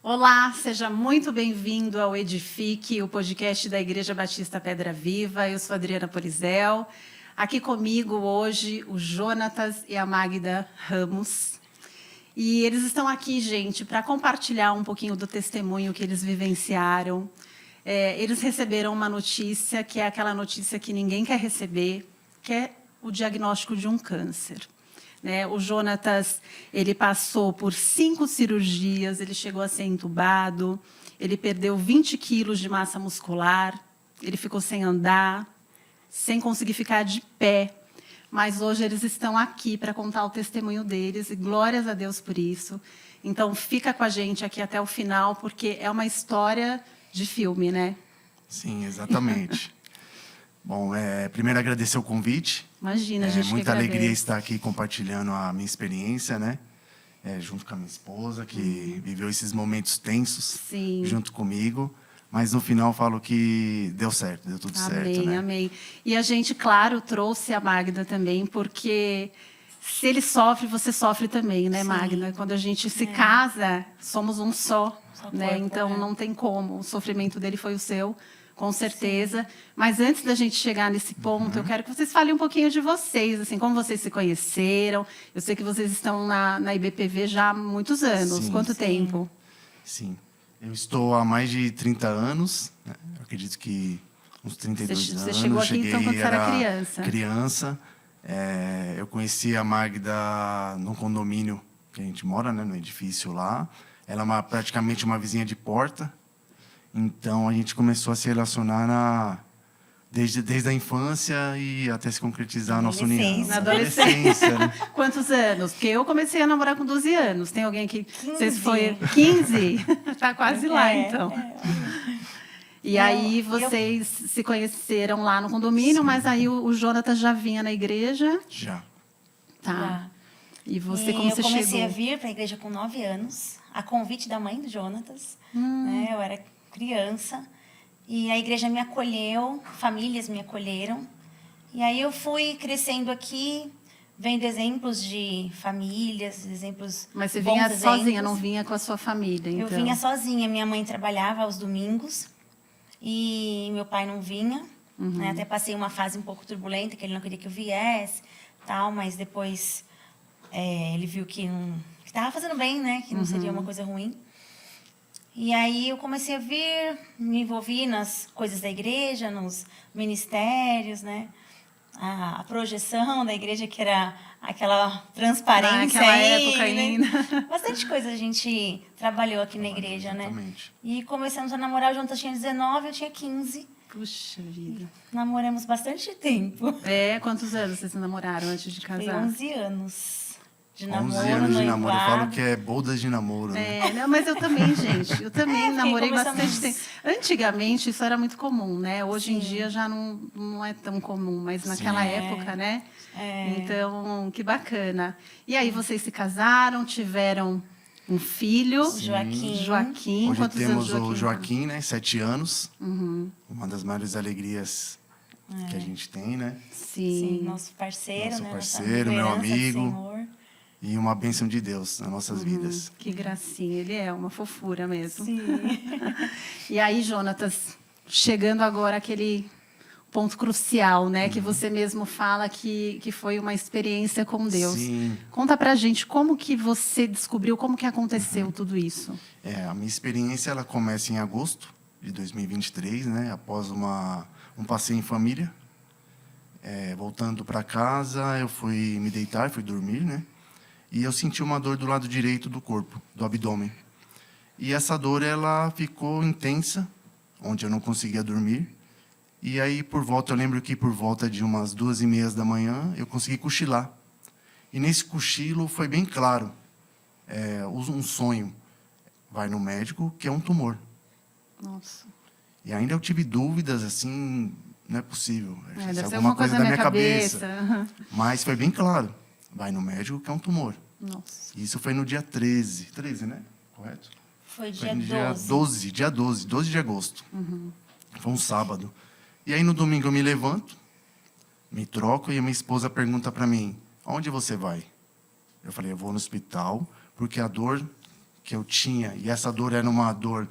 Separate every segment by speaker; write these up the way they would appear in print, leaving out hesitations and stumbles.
Speaker 1: Olá, seja muito bem-vindo ao Edifique, o podcast da Igreja Batista Pedra Viva. Eu sou Adriana Polizel. Aqui comigo hoje o Jonatas e a Magda Ramos. E eles estão aqui, gente, para compartilhar um pouquinho do testemunho que eles vivenciaram. Eles receberam uma notícia, que é aquela notícia que ninguém quer receber, que é o diagnóstico de um câncer. O Jonatas, ele passou por 5 cirurgias, ele chegou a ser entubado, ele perdeu 20 quilos de massa muscular, ele ficou sem andar, sem conseguir ficar de pé. Mas hoje eles estão aqui para contar o testemunho deles, e glórias a Deus por isso. Então, fica com a gente aqui até o final, porque é uma história de filme, né?
Speaker 2: Sim, exatamente. Bom, primeiro agradecer o convite.
Speaker 1: Imagina, a gente
Speaker 2: muita alegria estar aqui compartilhando a minha experiência, né? Junto com a minha esposa, que viveu esses momentos tensos.
Speaker 1: Sim.
Speaker 2: Junto comigo. Mas no final falo que deu certo, deu tudo certo, né?
Speaker 1: Amém, amém. E a gente, claro, trouxe a Magda também, porque se ele sofre, você sofre também, né, Magda? Quando a gente se casa, somos um só, né?
Speaker 3: Corpo,
Speaker 1: então não tem como. O sofrimento dele foi o seu, com certeza. Sim. Mas antes da gente chegar nesse ponto, eu quero que vocês falem um pouquinho de vocês, assim, como vocês se conheceram. Eu sei que vocês estão na IBPV já há muitos anos.
Speaker 2: Sim,
Speaker 1: Quanto tempo?
Speaker 2: Sim. Eu estou há mais de 30 anos, né? Eu acredito que uns 32 anos.
Speaker 1: Você chegou aqui, então, quando você era criança?
Speaker 2: Criança. Eu conheci a Magda no condomínio que a gente mora, né, no edifício lá. Ela é praticamente uma vizinha de porta. Então, a gente começou a se relacionar desde a infância e até se concretizar a nossa união.
Speaker 1: Na adolescência.
Speaker 2: Né?
Speaker 1: Quantos anos? Porque eu comecei a namorar com 12 anos. Tem alguém que...
Speaker 3: 15.
Speaker 1: Vocês foi 15? Está quase lá, então. E aí, vocês se conheceram lá no condomínio, mas aí o Jonatas já vinha na igreja?
Speaker 2: Já.
Speaker 1: Tá.
Speaker 3: Já.
Speaker 1: E você, como você chegou?
Speaker 3: Eu comecei a vir para a igreja com 9 anos, a convite da mãe do Jonatas. Né? Eu era criança. E a igreja me acolheu, famílias me acolheram. E aí eu fui crescendo aqui, vendo exemplos de famílias, exemplos.
Speaker 1: Mas você vinha sozinha, não vinha com a sua família, então?
Speaker 3: Eu vinha sozinha. Minha mãe trabalhava aos domingos e meu pai não vinha. Né? Até passei uma fase um pouco turbulenta, que ele não queria que eu viesse, tal, mas depois ele viu que estava fazendo bem, né? Que não seria uma coisa ruim. E aí eu comecei a vir, me envolvi nas coisas da igreja, nos ministérios, né? A projeção da igreja, que era aquela transparência.
Speaker 1: Naquela época ainda.
Speaker 3: Bastante coisa a gente trabalhou aqui na igreja,
Speaker 2: exatamente.
Speaker 3: Né? E começamos a namorar, o Jonatas tinha 19, eu tinha 15.
Speaker 1: Puxa vida.
Speaker 3: Namoramos bastante tempo.
Speaker 1: Quantos anos vocês namoraram antes de casar?
Speaker 3: Foi 11 anos. De
Speaker 2: 11
Speaker 3: namoro,
Speaker 2: anos de namoro. Eu falo
Speaker 3: noivado.
Speaker 2: que é bodas de namoro, né?
Speaker 1: Não, mas eu também, gente. Eu também namorei
Speaker 3: começamos...
Speaker 1: bastante tempo. Antigamente, isso era muito comum, né? Hoje em dia já não é tão comum, mas naquela época, né? Então, que bacana. E aí, vocês se casaram, tiveram um filho. Joaquim.
Speaker 2: Hoje
Speaker 1: Quantos
Speaker 2: temos
Speaker 1: anos
Speaker 2: o Joaquim, né? 7 anos. Uma das maiores alegrias que a gente tem, né?
Speaker 1: Sim.
Speaker 3: Nosso parceiro,
Speaker 2: Nosso
Speaker 3: né?
Speaker 2: parceiro, meu amigo.
Speaker 3: Senhor.
Speaker 2: E uma bênção de Deus nas nossas vidas.
Speaker 1: Que gracinha, ele é uma fofura mesmo.
Speaker 3: Sim.
Speaker 1: E aí, Jonatas, chegando agora àquele ponto crucial, né? Que você mesmo fala que foi uma experiência com Deus.
Speaker 2: Sim.
Speaker 1: Conta pra gente como que você descobriu, como que aconteceu tudo isso.
Speaker 2: A minha experiência ela começa em agosto de 2023, né? Após um passeio em família. Voltando para casa, eu fui me deitar, fui dormir, né? E eu senti uma dor do lado direito do corpo, do abdômen. E essa dor ela ficou intensa, onde eu não conseguia dormir. E aí, eu lembro que por volta de umas 2h30 da manhã, eu consegui cochilar. E nesse cochilo foi bem claro, um sonho. Vai no médico, que é um tumor.
Speaker 1: Nossa.
Speaker 2: E ainda eu tive dúvidas, assim, não é possível.
Speaker 1: Deve ser alguma coisa da minha cabeça.
Speaker 2: Mas foi bem claro. Vai no médico, que é um tumor.
Speaker 1: Nossa.
Speaker 2: Isso foi no dia 13. 13, né? Correto?
Speaker 3: Foi dia
Speaker 2: no
Speaker 3: 12.
Speaker 2: Dia 12 de agosto. Foi um sábado. E aí, no domingo, eu me levanto, me troco, e a minha esposa pergunta para mim, onde você vai? Eu falei, eu vou no hospital, porque a dor que eu tinha, e essa dor era uma dor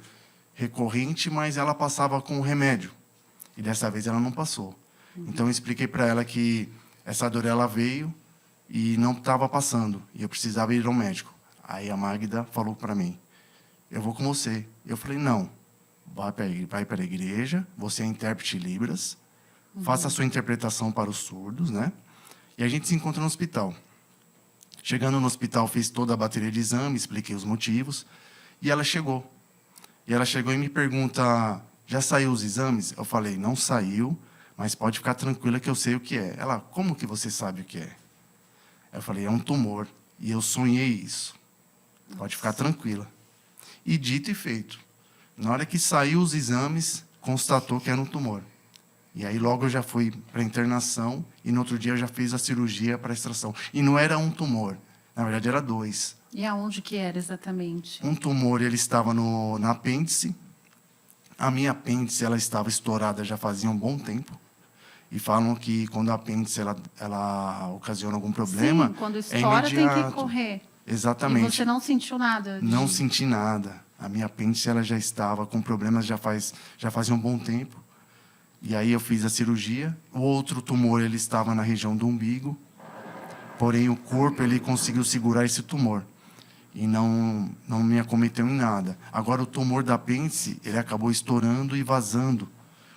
Speaker 2: recorrente, mas ela passava com remédio. E dessa vez ela não passou. Então eu expliquei para ela que essa dor ela veio e não estava passando, e eu precisava ir ao médico. Aí a Magda falou para mim: eu vou com você. Eu falei: não, vai para a igreja, você é intérprete de Libras, faça a sua interpretação para os surdos, né? E a gente se encontra no hospital. Chegando no hospital, fiz toda a bateria de exame, expliquei os motivos, e ela chegou. E ela chegou e me pergunta: já saiu os exames? Eu falei: não saiu, mas pode ficar tranquila que eu sei o que é. Ela: como que você sabe o que é? Eu falei: é um tumor, e eu sonhei isso. Pode ficar tranquila. E dito e feito. Na hora que saiu os exames, constatou que era um tumor. E aí logo eu já fui para a internação, e no outro dia eu já fiz a cirurgia para a extração. E não era um tumor, na verdade era 2.
Speaker 1: E aonde que era exatamente?
Speaker 2: Um tumor, ele estava na apêndice. A minha apêndice, ela estava estourada já fazia um bom tempo. E falam que quando a apêndice ela ocasiona algum problema,
Speaker 1: Sim, quando
Speaker 2: é
Speaker 1: estoura tem que
Speaker 2: imediato.
Speaker 1: correr.
Speaker 2: Exatamente.
Speaker 1: E você não sentiu nada?
Speaker 2: Não senti nada. A minha apêndice ela já estava com problemas já fazia um bom tempo. E aí eu fiz a cirurgia. O outro tumor ele estava na região do umbigo. Porém o corpo ele conseguiu segurar esse tumor e não me acometeu em nada. Agora o tumor da apêndice ele acabou estourando e vazando,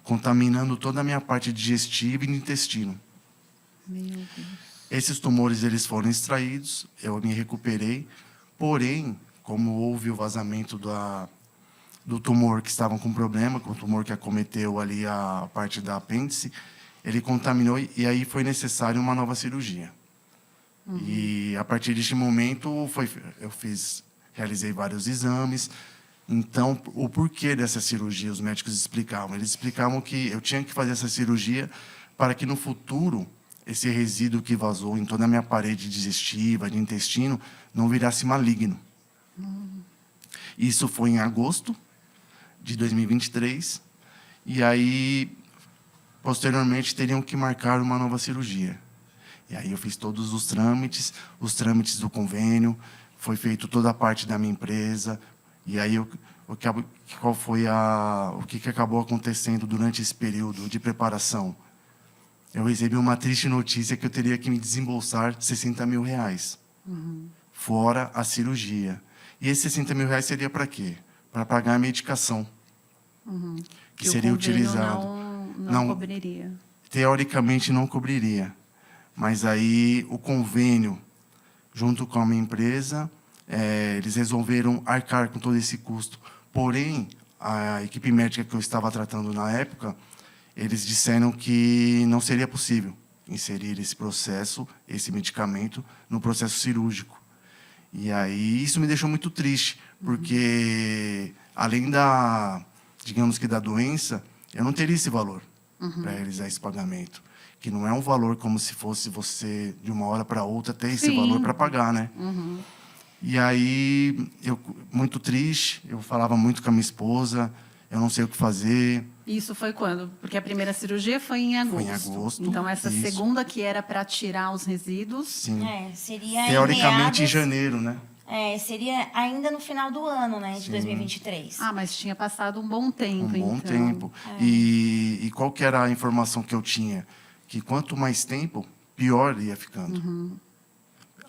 Speaker 2: contaminando toda a minha parte digestiva e do intestino.
Speaker 1: Meu Deus.
Speaker 2: Esses tumores eles foram extraídos, eu me recuperei, porém, como houve o vazamento do tumor que estavam com problema, com o tumor que acometeu ali a parte da apêndice, ele contaminou e aí foi necessário uma nova cirurgia. E a partir deste momento eu realizei vários exames. Então, o porquê dessa cirurgia os médicos explicavam? Eles explicavam que eu tinha que fazer essa cirurgia para que no futuro esse resíduo que vazou em toda a minha parede digestiva, de intestino, não virasse maligno. Isso foi em agosto de 2023. E aí, posteriormente, teriam que marcar uma nova cirurgia. E aí eu fiz todos os trâmites do convênio, foi feito toda a parte da minha empresa. E aí, o que acabou acontecendo durante esse período de preparação? Eu recebi uma triste notícia que eu teria que me desembolsar 60 mil reais, fora a cirurgia. E esses 60 mil reais seria para quê? Para pagar a medicação, que seria
Speaker 1: o convênio
Speaker 2: utilizado.
Speaker 1: não cobriria.
Speaker 2: Teoricamente não cobriria. Mas aí o convênio, junto com a minha empresa, eles resolveram arcar com todo esse custo. Porém, a equipe médica que eu estava tratando na época, eles disseram que não seria possível inserir esse processo, esse medicamento, no processo cirúrgico. E aí isso me deixou muito triste, porque além digamos que da doença, eu não teria esse valor para realizar esse pagamento. Que não é um valor como se fosse você, de uma hora para outra, ter esse valor para pagar, né? E aí, eu muito triste, eu falava muito com a minha esposa, eu não sei o que fazer.
Speaker 1: Isso foi quando? Porque a primeira cirurgia foi em agosto.
Speaker 2: Foi em agosto.
Speaker 1: Então, essa
Speaker 2: isso.
Speaker 1: segunda que era para tirar os resíduos.
Speaker 2: Sim.
Speaker 3: Seria
Speaker 2: Teoricamente em
Speaker 3: em
Speaker 2: janeiro, né?
Speaker 3: seria ainda no final do ano, né, de
Speaker 2: Sim.
Speaker 3: 2023.
Speaker 1: Ah, mas tinha passado um bom tempo,
Speaker 2: Um bom
Speaker 1: então.
Speaker 2: tempo. E qual que era a informação que eu tinha? Que quanto mais tempo, pior ia ficando.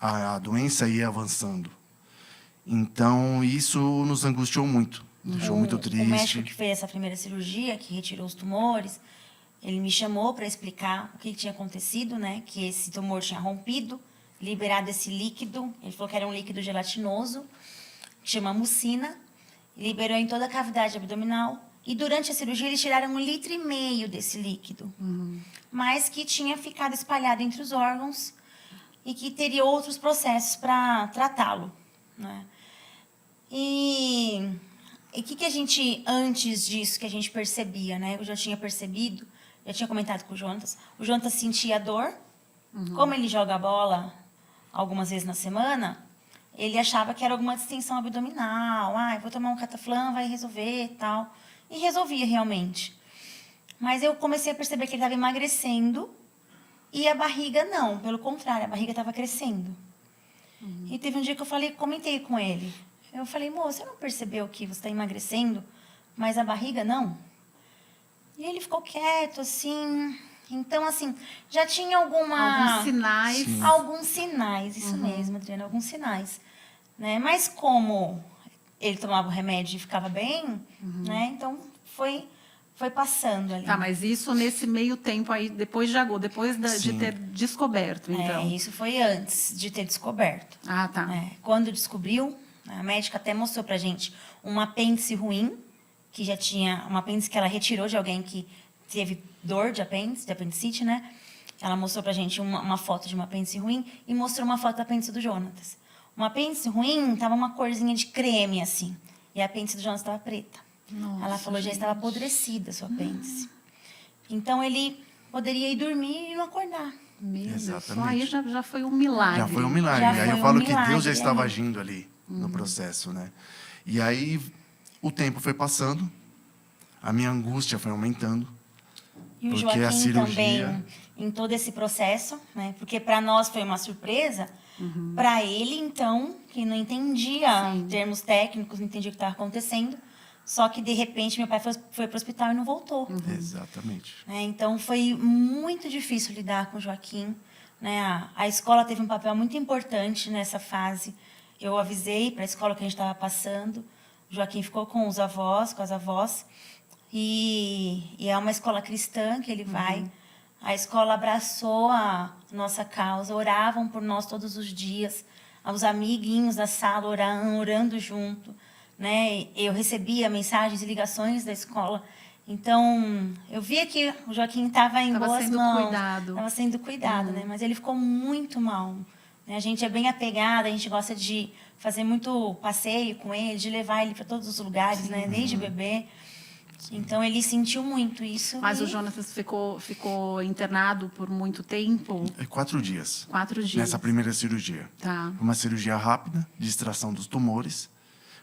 Speaker 2: A doença ia avançando. Então, isso nos angustiou muito. Deixou muito triste.
Speaker 3: O médico que fez essa primeira cirurgia, que retirou os tumores, ele me chamou para explicar o que tinha acontecido, né? Que esse tumor tinha rompido, liberado esse líquido. Ele falou que era um líquido gelatinoso, que chama mucina. Liberou em toda a cavidade abdominal. E durante a cirurgia, eles tiraram 1,5 litro desse líquido. Mas que tinha ficado espalhado entre os órgãos e que teria outros processos para tratá-lo, né? E o que a gente, antes disso, que a gente percebia, né? Eu já tinha percebido, já tinha comentado com o Jonatas sentia dor. Como ele joga bola algumas vezes na semana, ele achava que era alguma distensão abdominal. Vou tomar um cataflã, vai resolver e tal. E resolvia realmente. Mas eu comecei a perceber que ele estava emagrecendo e a barriga não, pelo contrário, a barriga estava crescendo. E teve um dia que eu comentei com ele. Eu falei, moço, você não percebeu que você está emagrecendo, mas a barriga não? E ele ficou quieto, assim. Então, assim, já tinha
Speaker 1: Alguns sinais.
Speaker 2: Sim.
Speaker 3: alguns sinais, isso mesmo, Adriana, alguns sinais. Né? Mas como ele tomava o remédio e ficava bem, né? Então, foi passando ali.
Speaker 1: Tá, mas isso nesse meio tempo aí, depois de agosto, depois de
Speaker 2: Sim.
Speaker 1: ter descoberto, então.
Speaker 3: Isso foi antes de ter descoberto.
Speaker 1: Ah, tá.
Speaker 3: Quando descobriu, a médica até mostrou pra gente um apêndice ruim, que já tinha um apêndice que ela retirou de alguém que teve dor de apêndice, de apendicite, né? Ela mostrou pra gente uma foto de um apêndice ruim e mostrou uma foto do apêndice do Jonatas. Um apêndice ruim tava uma corzinha de creme, assim. E a apêndice do Jonatas estava preta.
Speaker 1: Nossa,
Speaker 3: Ela falou, já estava apodrecida a sua apêndice. Então, ele poderia ir dormir e não acordar.
Speaker 1: Meu Deus, só
Speaker 2: Exatamente.
Speaker 1: aí já foi um milagre.
Speaker 2: Já foi um milagre.
Speaker 3: Já
Speaker 2: E aí
Speaker 3: foi
Speaker 2: eu
Speaker 3: um
Speaker 2: falo que
Speaker 3: milagre,
Speaker 2: Deus já estava
Speaker 3: né?
Speaker 2: agindo ali no processo, né? E aí o tempo foi passando, a minha angústia foi aumentando.
Speaker 3: E o
Speaker 2: Porque
Speaker 3: Joaquim
Speaker 2: a cirurgia-
Speaker 3: também, em todo esse processo, né? Porque para nós foi uma surpresa, para ele, então, que não entendia em termos técnicos, não entendia o que estava acontecendo. Só que, de repente, meu pai foi para o hospital e não voltou.
Speaker 2: Exatamente.
Speaker 3: Né? Então, foi muito difícil lidar com o Joaquim. Né? A escola teve um papel muito importante nessa fase. Eu avisei para a escola que a gente estava passando. O Joaquim ficou com os avós, com as avós. E é uma escola cristã que ele vai. A escola abraçou a nossa causa, oravam por nós todos os dias. Os amiguinhos da sala orando junto. Né? Eu recebia mensagens e ligações da escola. Então, eu via que o Joaquim estava em
Speaker 1: Tava
Speaker 3: boas
Speaker 1: sendo
Speaker 3: mãos.
Speaker 1: cuidado.
Speaker 3: Estava sendo cuidado, né? Mas ele ficou muito mal. Né? A gente é bem apegada, a gente gosta de fazer muito passeio com ele, de levar ele para todos os lugares, né? Desde bebê. Então, ele sentiu muito isso.
Speaker 1: Mas
Speaker 3: e-
Speaker 1: o Jonatas ficou internado por muito tempo?
Speaker 2: 4 dias.
Speaker 1: 4 dias.
Speaker 2: Nessa primeira cirurgia.
Speaker 1: Tá.
Speaker 2: Uma cirurgia rápida, de extração dos tumores.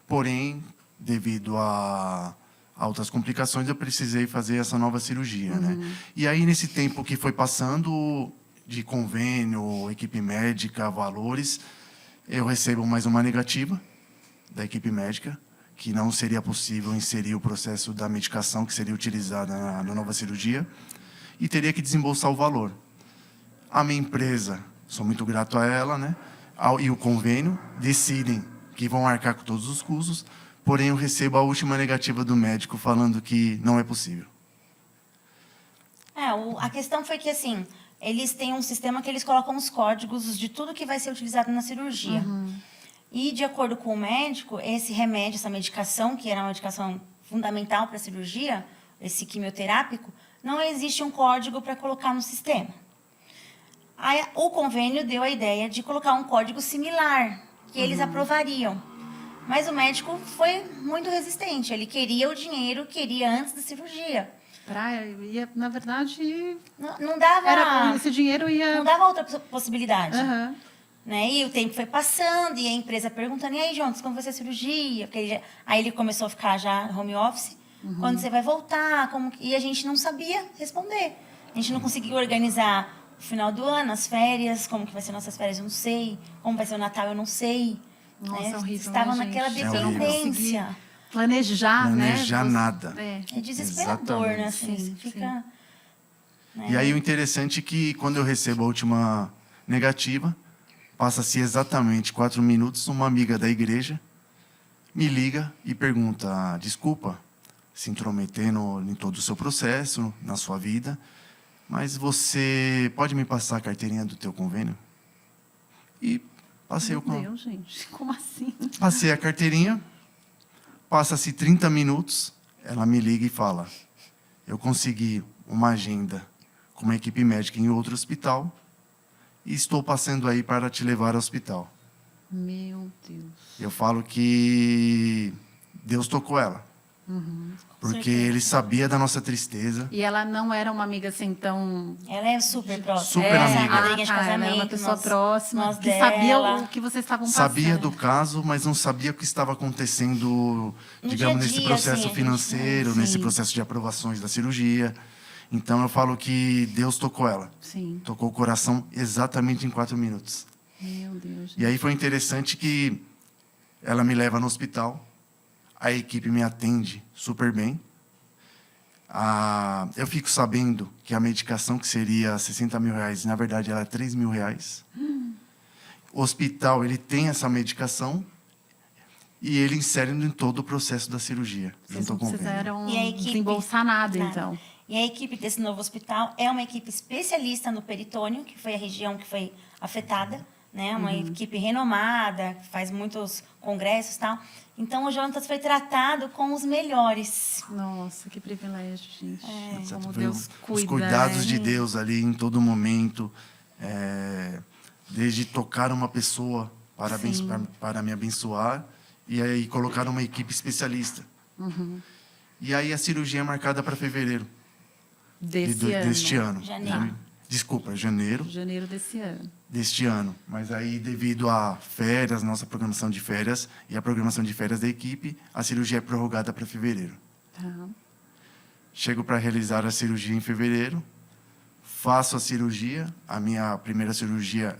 Speaker 2: Porém, devido a outras complicações, eu precisei fazer essa nova cirurgia, né? E aí, nesse tempo que foi passando de convênio, equipe médica, valores, eu recebo mais uma negativa da equipe médica, que não seria possível inserir o processo da medicação que seria utilizada na nova cirurgia, e teria que desembolsar o valor. A minha empresa, sou muito grato a ela, né? E o convênio decidem que vão arcar com todos os custos, porém eu recebo a última negativa do médico falando que não é possível.
Speaker 3: A questão foi que, assim, eles têm um sistema que eles colocam os códigos de tudo que vai ser utilizado na cirurgia. E, de acordo com o médico, esse remédio, essa medicação, que era uma medicação fundamental para a cirurgia, esse quimioterápico, não existe um código para colocar no sistema. Aí, o convênio deu a ideia de colocar um código similar, que eles aprovariam. Mas o médico foi muito resistente. Ele queria o dinheiro, queria antes da cirurgia.
Speaker 1: Na verdade,
Speaker 3: Não dava...
Speaker 1: esse dinheiro ia...
Speaker 3: Não dava outra possibilidade.
Speaker 1: Aham.
Speaker 3: Né? E o tempo foi passando, e a empresa perguntando, e aí, Jonas, como vai ser a cirurgia? Aí ele começou a ficar já home office. Quando você vai voltar? E a gente não sabia responder. A gente não conseguia organizar o final do ano, as férias, como que vai ser nossas férias, eu não sei. Como vai ser o Natal, eu não sei.
Speaker 1: Nossa,
Speaker 3: né?
Speaker 1: é horrível,
Speaker 3: Estavam
Speaker 1: né,
Speaker 3: naquela
Speaker 1: gente?
Speaker 2: É horrível.
Speaker 3: dependência.
Speaker 1: Planejar, né?
Speaker 2: Planejar nada.
Speaker 3: É desesperador, né? Assim,
Speaker 1: Sim,
Speaker 3: você fica... né?
Speaker 2: E aí o interessante é que quando eu recebo a última negativa, passa-se exatamente 4 minutos, uma amiga da igreja me liga e pergunta, desculpa, se intrometer em todo o seu processo, na sua vida, mas você pode me passar a carteirinha do teu convênio? E passei
Speaker 1: Meu Deus, gente, como assim?
Speaker 2: Passei a carteirinha, passa-se 30 minutos, ela me liga e fala, eu consegui uma agenda com uma equipe médica em outro hospital e estou passando aí para te levar ao hospital.
Speaker 1: Meu Deus.
Speaker 2: Eu falo que Deus tocou ela, porque
Speaker 3: certeza.
Speaker 2: Ele sabia da nossa tristeza.
Speaker 1: E ela não era uma amiga assim tão...
Speaker 3: Ela é super próxima.
Speaker 2: Super
Speaker 3: Nossa
Speaker 2: amiga.
Speaker 3: madrinha de
Speaker 1: ela
Speaker 3: casamento.
Speaker 1: era uma pessoa
Speaker 3: nós-
Speaker 1: próxima,
Speaker 3: nós
Speaker 1: que sabia
Speaker 3: dela.
Speaker 1: o que vocês estavam passando.
Speaker 2: Sabia do caso, mas não sabia o que estava acontecendo,
Speaker 3: No
Speaker 2: digamos,
Speaker 3: dia a
Speaker 2: nesse
Speaker 3: dia,
Speaker 2: processo
Speaker 3: assim, a gente-
Speaker 2: financeiro,
Speaker 3: sim.
Speaker 2: nesse processo de aprovações da cirurgia. Então, eu falo que Deus tocou ela.
Speaker 1: Sim.
Speaker 2: Tocou o coração exatamente em 4 minutos.
Speaker 1: Meu Deus.
Speaker 2: E aí foi interessante que ela me leva no hospital, a equipe me atende super bem. Eu fico sabendo que a medicação que seria R$60 mil, na verdade, ela é R$3 mil. O hospital, ele tem essa medicação e ele insere em todo o processo da cirurgia.
Speaker 1: Vocês
Speaker 2: junto
Speaker 1: não
Speaker 2: com o convênio.
Speaker 1: precisaram
Speaker 3: E a equipe-
Speaker 1: desembolsar nada, então.
Speaker 3: E a equipe desse novo hospital é uma equipe especialista no peritônio, que foi a região que foi afetada, né? Uma equipe renomada, que faz muitos congressos e tal. Então, o Jonatas foi tratado com os melhores.
Speaker 1: Nossa, que privilégio, gente.
Speaker 2: Exato.
Speaker 1: Como
Speaker 2: Foi
Speaker 1: Deus cuida.
Speaker 2: os cuidados
Speaker 1: né?
Speaker 2: de Deus ali em todo momento. Desde tocar uma pessoa para me abençoar e aí colocar uma equipe especialista. E aí a cirurgia é marcada para fevereiro deste ano.
Speaker 3: Janeiro.
Speaker 2: Desculpa, janeiro
Speaker 1: Janeiro desse ano.
Speaker 2: deste ano. Mas aí, devido a férias, nossa programação de férias e a programação de férias da equipe, a cirurgia é prorrogada para fevereiro.
Speaker 1: Tá.
Speaker 2: Chego para realizar a cirurgia em fevereiro, faço a cirurgia. A minha primeira cirurgia,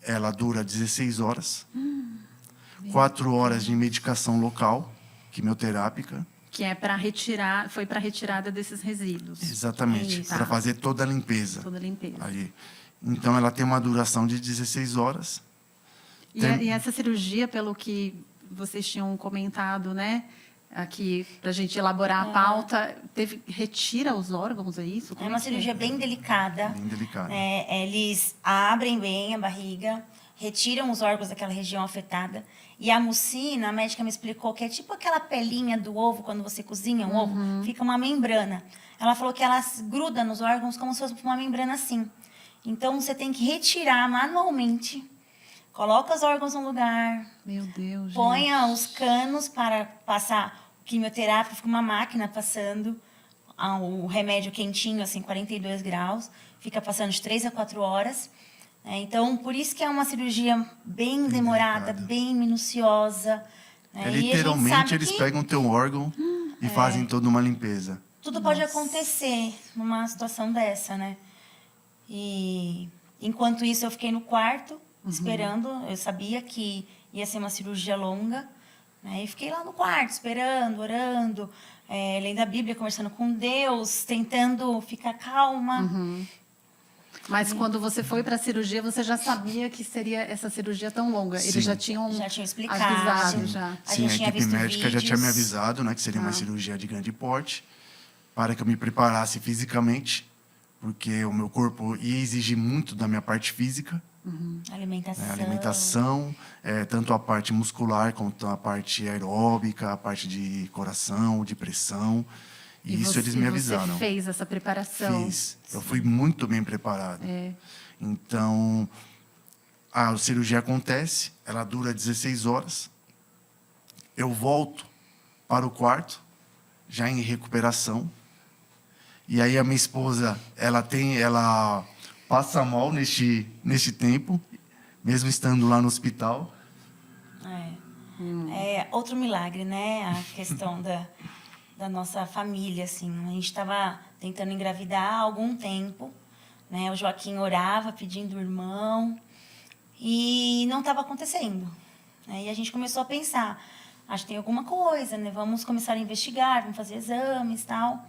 Speaker 2: ela dura 16 horas. 4 horas de medicação local, quimioterápica.
Speaker 1: Que é para retirar, foi para retirada desses resíduos.
Speaker 2: Exatamente,
Speaker 1: Isso.
Speaker 2: para
Speaker 1: Tá.
Speaker 2: fazer toda a limpeza.
Speaker 1: Toda a limpeza.
Speaker 2: Aí. Então, ela tem uma duração de 16 horas.
Speaker 1: E essa cirurgia, pelo que vocês tinham comentado, né? Aqui, para a gente elaborar a pauta, retira os órgãos, é isso?
Speaker 3: É
Speaker 1: Como
Speaker 3: uma
Speaker 1: que
Speaker 3: cirurgia bem delicada.
Speaker 2: Bem delicada.
Speaker 3: Eles abrem bem a barriga, retiram os órgãos daquela região afetada. E a mucina, a médica me explicou que é tipo aquela pelinha do ovo, quando você cozinha um ovo, fica uma membrana. Ela falou que ela gruda nos órgãos como se fosse uma membrana assim. Então, você tem que retirar manualmente, coloca os órgãos no lugar,
Speaker 1: Meu Deus,
Speaker 3: ponha
Speaker 1: gente.
Speaker 3: os canos para passar quimioterapia, fica uma máquina passando o remédio quentinho, assim, 42 graus, fica passando de 3 a 4 horas. Então, por isso que é uma cirurgia bem demorada,
Speaker 2: delicada.
Speaker 3: bem minuciosa. E a gente
Speaker 2: Literalmente,
Speaker 3: sabe
Speaker 2: eles
Speaker 3: que
Speaker 2: pegam o teu órgão e fazem toda uma limpeza.
Speaker 3: tudo pode acontecer numa situação dessa, né? E enquanto isso, eu fiquei no quarto, esperando. Eu sabia que ia ser uma cirurgia longa. Né? E fiquei lá no quarto, esperando, orando, lendo a Bíblia, conversando com Deus, tentando ficar calma.
Speaker 1: Mas quando você foi para a cirurgia, você já sabia que seria essa cirurgia tão longa?
Speaker 2: Sim.
Speaker 1: Eles já tinham
Speaker 3: explicado.
Speaker 1: avisado já.
Speaker 3: A
Speaker 2: Sim,
Speaker 3: gente
Speaker 2: a
Speaker 3: tinha
Speaker 2: equipe
Speaker 3: visto
Speaker 2: médica já tinha me
Speaker 3: vídeos.
Speaker 2: avisado, né, que seria uma cirurgia de grande porte, para que eu me preparasse fisicamente, porque o meu corpo ia exigir muito da minha parte física,
Speaker 3: Alimentação.
Speaker 2: né, alimentação, tanto a parte muscular quanto a parte aeróbica, a parte de coração, de pressão. E isso eles me avisaram.
Speaker 1: Você fez essa preparação?
Speaker 2: Fiz. Eu fui muito bem preparado. Então, a cirurgia acontece, ela dura 16 horas. Eu volto para o quarto, já em recuperação. E aí a minha esposa, ela passa mal neste tempo, mesmo estando lá no hospital.
Speaker 3: Outro milagre, né? A questão da nossa família, assim. A gente estava tentando engravidar há algum tempo, né? O Joaquim orava pedindo o irmão e não estava acontecendo. Né? E a gente começou a pensar, acho que tem alguma coisa, né? Vamos começar a investigar, vamos fazer exames e tal.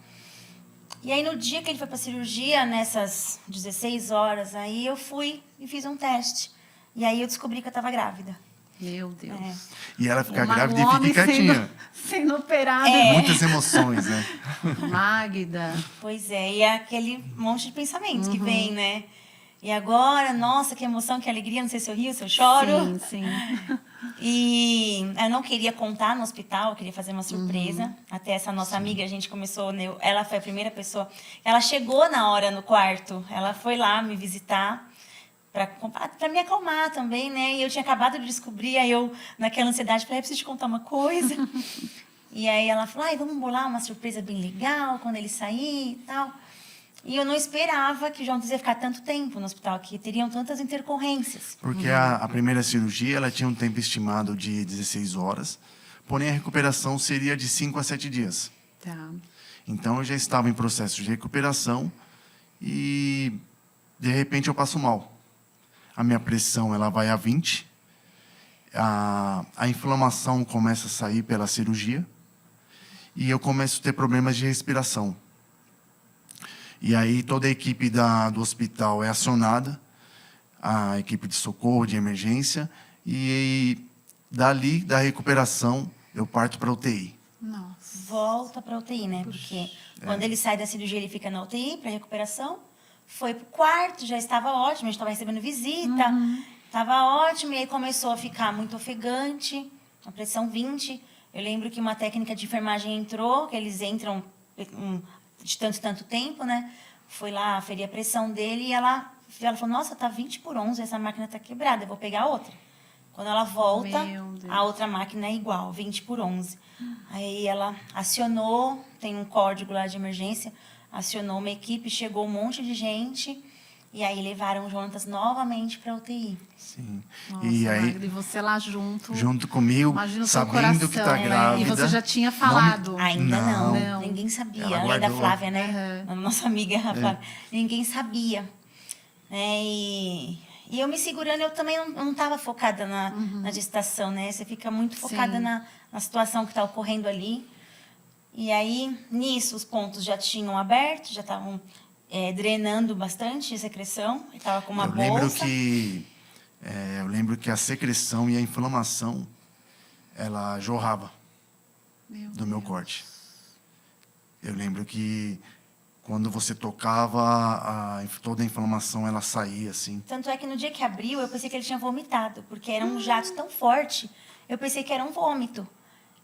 Speaker 3: E aí, no dia que ele foi para a cirurgia, nessas 16 horas, aí eu fui e fiz um teste. E aí eu descobri que eu estava grávida.
Speaker 1: Meu Deus.
Speaker 2: E ela fica
Speaker 1: Um
Speaker 2: grávida e
Speaker 1: homem
Speaker 2: fica quietinha.
Speaker 1: sendo operado.
Speaker 2: Muitas emoções, né?
Speaker 1: Magda.
Speaker 3: Pois é, e é aquele monte de pensamentos que vem, né? E agora, nossa, que emoção, que alegria, não sei se eu rio, se eu choro.
Speaker 1: Sim.
Speaker 3: E eu não queria contar no hospital, eu queria fazer uma surpresa. Até essa nossa amiga, a gente começou, ela foi a primeira pessoa. Ela chegou na hora no quarto, ela foi lá me visitar para me acalmar também, né? E eu tinha acabado de descobrir, aí eu, naquela ansiedade, falei, preciso te contar uma coisa. E aí ela falou, vamos bolar uma surpresa bem legal quando ele sair e tal. E eu não esperava que o João ia ficar tanto tempo no hospital, que teriam tantas intercorrências.
Speaker 2: Porque a primeira cirurgia, ela tinha um tempo estimado de 16 horas, porém a recuperação seria de 5 a 7 dias.
Speaker 1: Tá.
Speaker 2: Então eu já estava em processo de recuperação e de repente eu passo mal. A minha pressão ela vai a 20, a inflamação começa a sair pela cirurgia e eu começo a ter problemas de respiração. E aí toda a equipe do hospital é acionada, a equipe de socorro, de emergência, e dali, da recuperação, eu parto para a UTI.
Speaker 1: Nossa.
Speaker 3: Volta para UTI, né? Porque quando ele sai da cirurgia, ele fica na UTI para recuperação. Foi pro quarto, já estava ótimo, a gente estava recebendo visita, estava ótimo, e aí começou a ficar muito ofegante, a pressão 20. Eu lembro que uma técnica de enfermagem entrou, que eles entram de tanto e tanto tempo, né? Foi lá aferir a pressão dele e ela falou, nossa, tá 20/11, essa máquina tá quebrada, eu vou pegar outra. Quando ela volta, a outra máquina é igual, 20/11. Aí ela acionou, tem um código lá de emergência, acionou uma equipe, chegou um monte de gente, e aí levaram o Jonatas novamente para UTI.
Speaker 2: Sim.
Speaker 1: Nossa,
Speaker 2: E aí,
Speaker 1: Magda, e você lá junto.
Speaker 2: junto comigo,
Speaker 1: Imagina o seu
Speaker 2: sabendo
Speaker 1: coração,
Speaker 2: que está
Speaker 1: né?
Speaker 2: grávida.
Speaker 1: E você já tinha falado.
Speaker 3: Ainda não.
Speaker 1: Não.
Speaker 3: Ninguém sabia.
Speaker 2: Ela
Speaker 3: Além da
Speaker 2: guardou.
Speaker 3: Flávia, né? A nossa amiga, a Flávia. Ninguém sabia. Né? E eu me segurando, eu também não estava focada na gestação, né? Você fica muito focada
Speaker 1: Sim.
Speaker 3: na situação que está ocorrendo ali. E aí, nisso, os pontos já tinham aberto, já estavam drenando bastante a secreção. Estava com uma
Speaker 2: eu lembro
Speaker 3: bolsa.
Speaker 2: eu lembro que a secreção e a inflamação, ela jorrava do meu corte. Eu lembro que quando você tocava, toda a inflamação ela saía assim.
Speaker 3: Tanto é que no dia que abriu, eu pensei que ele tinha vomitado, porque era um jato tão forte, eu pensei que era um vômito.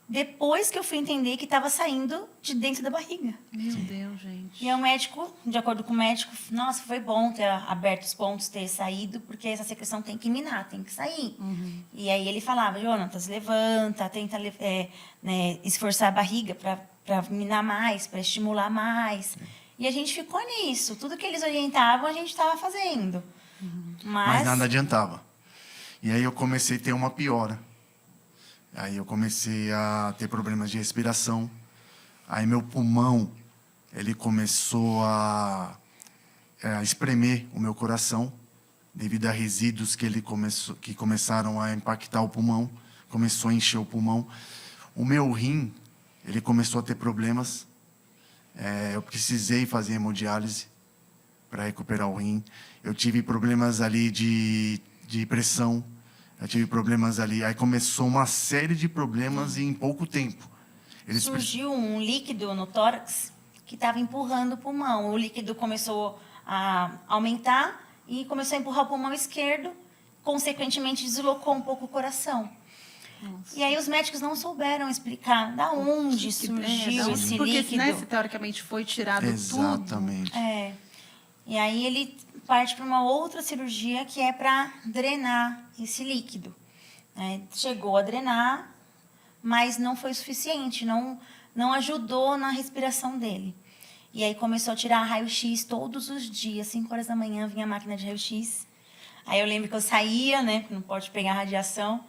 Speaker 3: Depois que eu fui entender que estava saindo de dentro da barriga.
Speaker 1: Meu Deus, gente.
Speaker 3: E aí o médico, de acordo com o médico, nossa, foi bom ter aberto os pontos, ter saído, porque essa secreção tem que minar, tem que sair. E aí ele falava, Jonatas, levanta, tenta esforçar a barriga para minar mais, para estimular mais. E a gente ficou nisso. Tudo que eles orientavam, a gente estava fazendo.
Speaker 2: Mas nada adiantava. E aí eu comecei a ter uma piora. Aí eu comecei a ter problemas de respiração. Aí meu pulmão, ele começou a espremer o meu coração, devido a resíduos que começaram a impactar o pulmão, começou a encher o pulmão. O meu rim, ele começou a ter problemas. Eu precisei fazer hemodiálise para recuperar o rim. Eu tive problemas ali de pressão. Eu tive problemas ali. Aí começou uma série de problemas em pouco tempo.
Speaker 3: Surgiu um líquido no tórax que estava empurrando o pulmão. O líquido começou a aumentar e começou a empurrar o pulmão esquerdo. Consequentemente, deslocou um pouco o coração. Nossa. E aí os médicos não souberam explicar da onde surgiu esse
Speaker 1: porque,
Speaker 3: líquido.
Speaker 1: Né, se teoricamente foi tirado
Speaker 2: Exatamente.
Speaker 3: tudo. E aí ele parte para uma outra cirurgia que é para drenar esse líquido. Chegou a drenar, mas não foi suficiente, não ajudou na respiração dele. E aí começou a tirar raio-x todos os dias, 5 horas da manhã vinha a máquina de raio-x. Aí eu lembro que eu saía, né, não pode pegar radiação.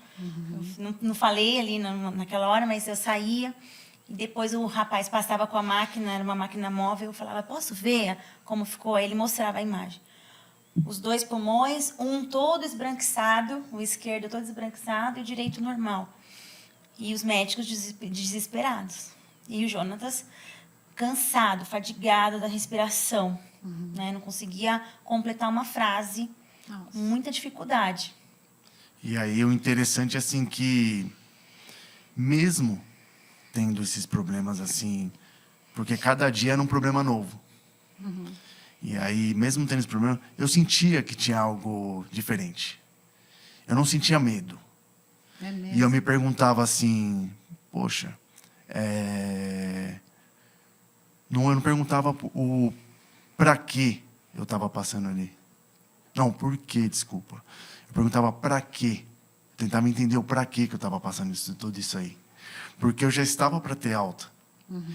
Speaker 3: Eu não falei ali naquela hora, mas eu saía. E depois o rapaz passava com a máquina, era uma máquina móvel, eu falava, posso ver como ficou? Aí ele mostrava a imagem. Os 2 pulmões, um todo esbranquiçado, o esquerdo todo esbranquiçado e o direito normal. E os médicos desesperados. E o Jonatas cansado, fadigado da respiração. Né? Não conseguia completar uma frase, com muita dificuldade.
Speaker 2: E aí o interessante é assim que, mesmo tendo esses problemas assim, porque cada dia era um problema novo. E aí, mesmo tendo esse problema, eu sentia que tinha algo diferente. Eu não sentia medo.
Speaker 1: É mesmo?
Speaker 2: E eu me perguntava assim, poxa, eu não perguntava o para que eu estava passando ali. Não, por que, desculpa. Eu perguntava para quê. Tentava entender o para que eu estava passando tudo isso aí. Porque eu já estava para ter alta.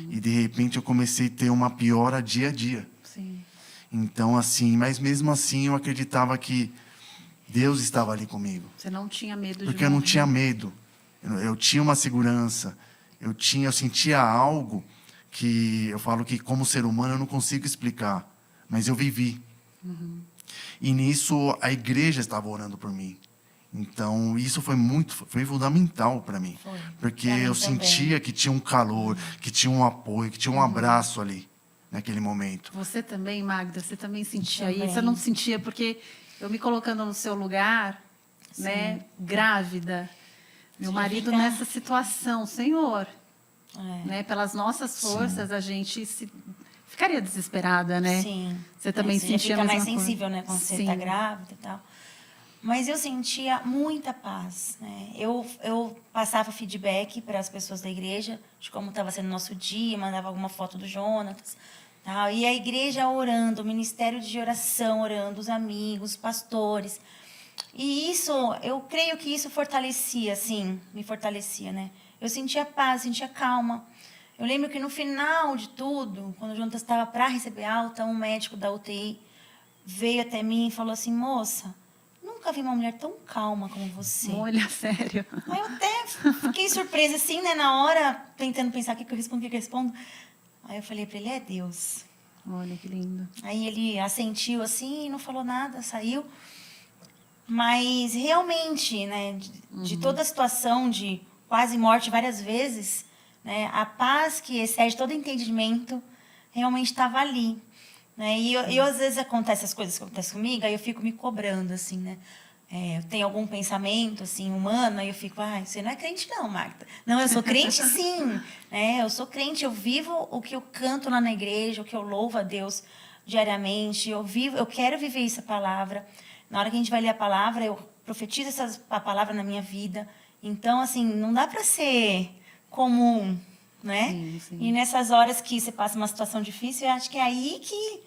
Speaker 2: E, de repente, eu comecei a ter uma piora dia a dia.
Speaker 1: Sim.
Speaker 2: Então, assim, mas mesmo assim, eu acreditava que Deus estava ali comigo.
Speaker 1: Você não tinha medo de
Speaker 2: Porque eu não
Speaker 1: morrer.
Speaker 2: tinha medo. Eu tinha uma segurança. Eu sentia algo que eu falo que, como ser humano, eu não consigo explicar. Mas eu vivi. E nisso, a igreja estava orando por mim. Então, isso foi fundamental para mim.
Speaker 3: Foi.
Speaker 2: Porque
Speaker 3: Pra mim
Speaker 2: eu
Speaker 3: também.
Speaker 2: sentia que tinha um calor, que tinha um apoio, que tinha um abraço ali, naquele momento.
Speaker 1: Você também, Magda, você também sentia
Speaker 3: Também.
Speaker 1: isso? Eu não sentia, porque eu me colocando no seu lugar, né, grávida, meu
Speaker 3: Você
Speaker 1: marido
Speaker 3: fica-
Speaker 1: nessa situação, Senhor,
Speaker 3: É.
Speaker 1: né, pelas nossas forças, a gente ficaria desesperada, né?
Speaker 3: Sim.
Speaker 1: Você também
Speaker 3: Você
Speaker 1: sentia
Speaker 3: fica
Speaker 1: a mesma
Speaker 3: mais
Speaker 1: coisa?
Speaker 3: sensível, né? Quando você
Speaker 1: Sim.
Speaker 3: está grávida e tal. Mas eu sentia muita paz, né? Eu passava feedback para as pessoas da igreja de como estava sendo o nosso dia, mandava alguma foto do Jonatas, tal. E a igreja orando, o ministério de oração orando, os amigos, os pastores. E isso, eu creio que isso fortalecia, assim, me fortalecia, né? Eu sentia paz, sentia calma. Eu lembro que no final de tudo, quando o Jonatas estava para receber alta, um médico da UTI veio até mim e falou assim: moça, nunca vi uma mulher tão calma como você.
Speaker 1: Olha, sério.
Speaker 3: Aí eu até fiquei surpresa assim, né, na hora, tentando pensar o que eu respondo, o que eu respondo. Aí eu falei para ele: é Deus.
Speaker 1: Olha, que lindo.
Speaker 3: Aí ele assentiu assim, não falou nada, saiu. Mas realmente, né, de toda a situação de quase morte várias vezes, né, a paz que excede todo entendimento realmente estava ali. Né? E eu, às vezes, acontece as coisas que acontecem comigo, aí eu fico me cobrando, assim, né? Eu tenho algum pensamento, assim, humano, aí eu fico: você não é crente não, Magda. Não, eu sou crente sim, né? Eu sou crente, eu vivo o que eu canto lá na igreja, o que eu louvo a Deus diariamente, eu quero viver essa palavra. Na hora que a gente vai ler a palavra, eu profetizo a palavra na minha vida. Então, assim, não dá para ser comum, né?
Speaker 1: Sim, sim.
Speaker 3: E nessas horas que você passa uma situação difícil, eu acho que é aí que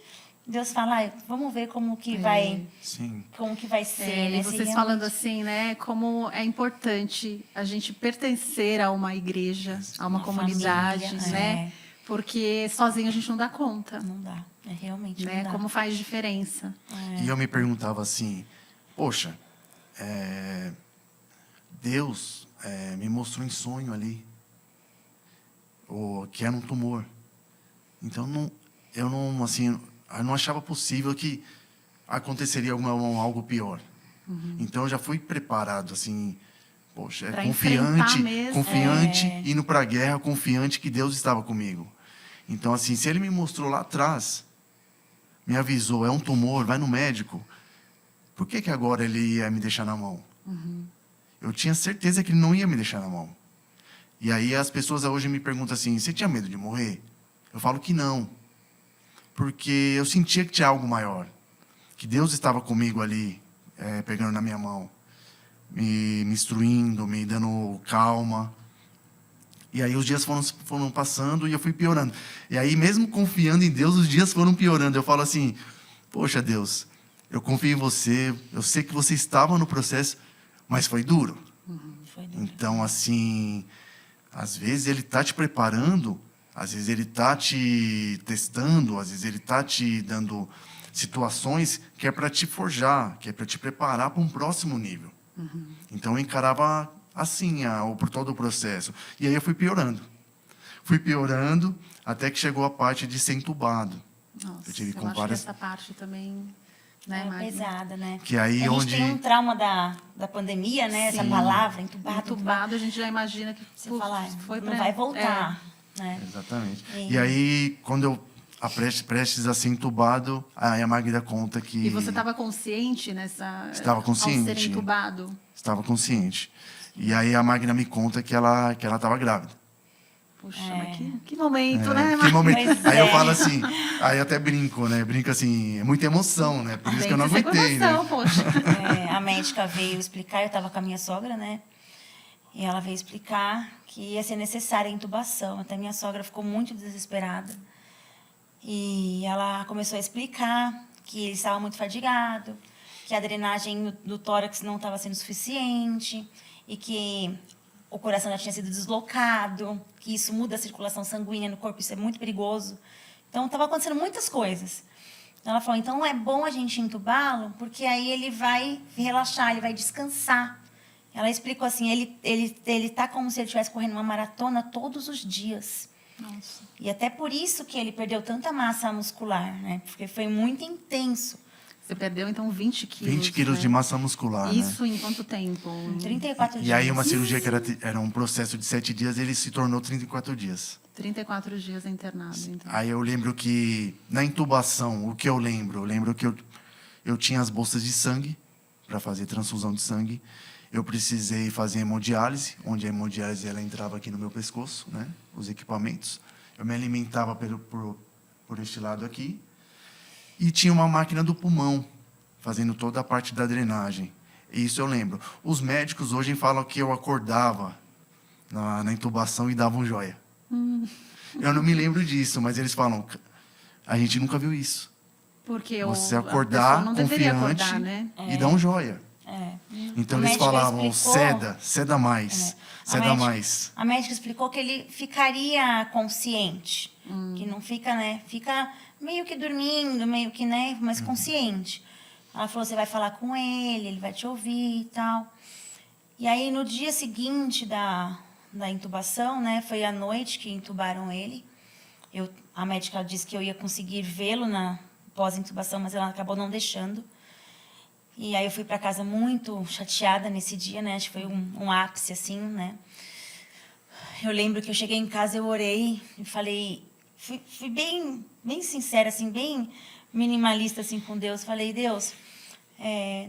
Speaker 3: Deus fala: vamos ver como que vai,
Speaker 2: Sim.
Speaker 3: como que vai ser,
Speaker 1: E
Speaker 3: né?
Speaker 1: vocês
Speaker 3: Se
Speaker 1: falando
Speaker 3: realmente-
Speaker 1: assim, né, como é importante a gente pertencer a uma igreja, a uma
Speaker 3: Uma
Speaker 1: comunidade,
Speaker 3: família,
Speaker 1: né? Porque sozinho a gente não dá conta,
Speaker 3: Não dá, realmente
Speaker 1: né?
Speaker 3: não dá.
Speaker 1: Como faz diferença.
Speaker 2: E eu me perguntava assim, poxa, Deus me mostrou em sonho ali que era um tumor. Então eu não achava possível que aconteceria algo pior. Então eu já fui preparado assim, poxa,
Speaker 1: Pra
Speaker 2: confiante,
Speaker 1: enfrentar mesmo.
Speaker 2: confiante, indo para a guerra, confiante que Deus estava comigo. Então assim, se Ele me mostrou lá atrás, me avisou, é um tumor, vai no médico. Por que agora Ele ia me deixar na mão? Eu tinha certeza que Ele não ia me deixar na mão. E aí as pessoas hoje me perguntam assim: você tinha medo de morrer? Eu falo que não. Porque eu sentia que tinha algo maior. Que Deus estava comigo ali, pegando na minha mão. Me instruindo, me dando calma. E aí os dias foram passando e eu fui piorando. E aí, mesmo confiando em Deus, os dias foram piorando. Eu falo assim: poxa, Deus, eu confio em você. Eu sei que você estava no processo, mas foi duro.
Speaker 3: Foi duro.
Speaker 2: Então, assim, às vezes Ele está te preparando, às vezes Ele está te testando, às vezes Ele está te dando situações que é para te forjar, que é para te preparar para um próximo nível. Então, eu encarava assim, por todo o processo. E aí eu fui piorando. Fui piorando até que chegou a parte de ser entubado.
Speaker 1: Nossa,
Speaker 2: Eu tive
Speaker 1: eu
Speaker 2: com
Speaker 1: acho
Speaker 2: várias...
Speaker 1: que essa parte também, né,
Speaker 3: É
Speaker 1: Magda?
Speaker 3: pesada, né?
Speaker 2: Que aí
Speaker 3: a gente
Speaker 2: onde-
Speaker 3: tem um trauma da pandemia, né? Essa palavra, entubado.
Speaker 1: Entubado, a gente já imagina que
Speaker 3: Você fala:
Speaker 1: foi
Speaker 3: não
Speaker 1: pra-
Speaker 3: vai voltar, né?
Speaker 2: Exatamente.
Speaker 3: E-
Speaker 2: E aí, quando eu prestes a ser entubado, aí a Magda conta que...
Speaker 1: E você estava consciente nessa...
Speaker 2: Estava consciente.
Speaker 1: Ao ser entubado?
Speaker 2: Estava consciente. E aí a Magna me conta que ela estava grávida.
Speaker 1: Puxa, mas que momento, né,
Speaker 2: Que
Speaker 1: Magda?
Speaker 2: momento.
Speaker 3: Pois
Speaker 2: Aí eu
Speaker 3: é.
Speaker 2: falo assim, aí eu até brinco, né? Brinco assim, é muita emoção, né? Por isso
Speaker 1: Tem
Speaker 2: que eu não
Speaker 1: ser com
Speaker 2: aguentei, né?
Speaker 1: emoção, poxa.
Speaker 3: A médica veio explicar, eu estava com a minha sogra, né? E ela veio explicar que ia ser necessária a intubação. Até minha sogra ficou muito desesperada. E ela começou a explicar que ele estava muito fadigado, que a drenagem do tórax não estava sendo suficiente e que o coração já tinha sido deslocado, que isso muda a circulação sanguínea no corpo, isso é muito perigoso. Então, estava acontecendo muitas coisas. Ela falou: então é bom a gente entubá-lo, porque aí ele vai relaxar, ele vai descansar. Ela explicou assim: ele tá como se ele estivesse correndo uma maratona todos os dias.
Speaker 1: Nossa.
Speaker 3: E até por isso que ele perdeu tanta massa muscular, né? Porque foi muito intenso
Speaker 1: Você perdeu, então, 20 quilos.
Speaker 2: 20 quilos
Speaker 1: né?
Speaker 2: de massa muscular, né?
Speaker 1: Isso em quanto tempo?
Speaker 3: 34 dias.
Speaker 2: E aí uma cirurgia que era um processo de 7 dias, ele se tornou 34 dias.
Speaker 1: 34 dias internado, então.
Speaker 2: Aí eu lembro que na intubação, o que eu lembro? Eu lembro que eu tinha as bolsas de sangue para fazer transfusão de sangue. Eu precisei fazer hemodiálise, onde a hemodiálise ela entrava aqui no meu pescoço, né? Os equipamentos. Eu me alimentava por este lado aqui. E tinha uma máquina do pulmão, fazendo toda a parte da drenagem. Isso eu lembro. Os médicos hoje falam que eu acordava na intubação e davam joia. Eu não me lembro disso, mas eles falam, a gente nunca viu isso.
Speaker 1: Porque
Speaker 2: Você
Speaker 1: a pessoa
Speaker 2: acordar
Speaker 1: não deveria
Speaker 2: confiante
Speaker 1: acordar, né?
Speaker 2: e dar um joia. Então
Speaker 3: O
Speaker 2: eles
Speaker 3: médico
Speaker 2: falavam,
Speaker 3: explicou-
Speaker 2: ceda mais, ceda
Speaker 3: médica-
Speaker 2: mais.
Speaker 3: A médica explicou que ele ficaria consciente, que não fica, né? Fica meio que dormindo, meio que, né? Mas consciente. Ela falou, você vai falar com ele vai te ouvir e tal. E aí, no dia seguinte da intubação, né? Foi à noite que intubaram ele. A médica disse que eu ia conseguir vê-lo na pós-intubação, mas ela acabou não deixando. E aí eu fui para casa muito chateada nesse dia, né? Acho que foi um ápice, assim, né? Eu lembro que eu cheguei em casa, eu orei e falei... Fui bem sincera, assim, bem minimalista, assim, com Deus. Falei, Deus,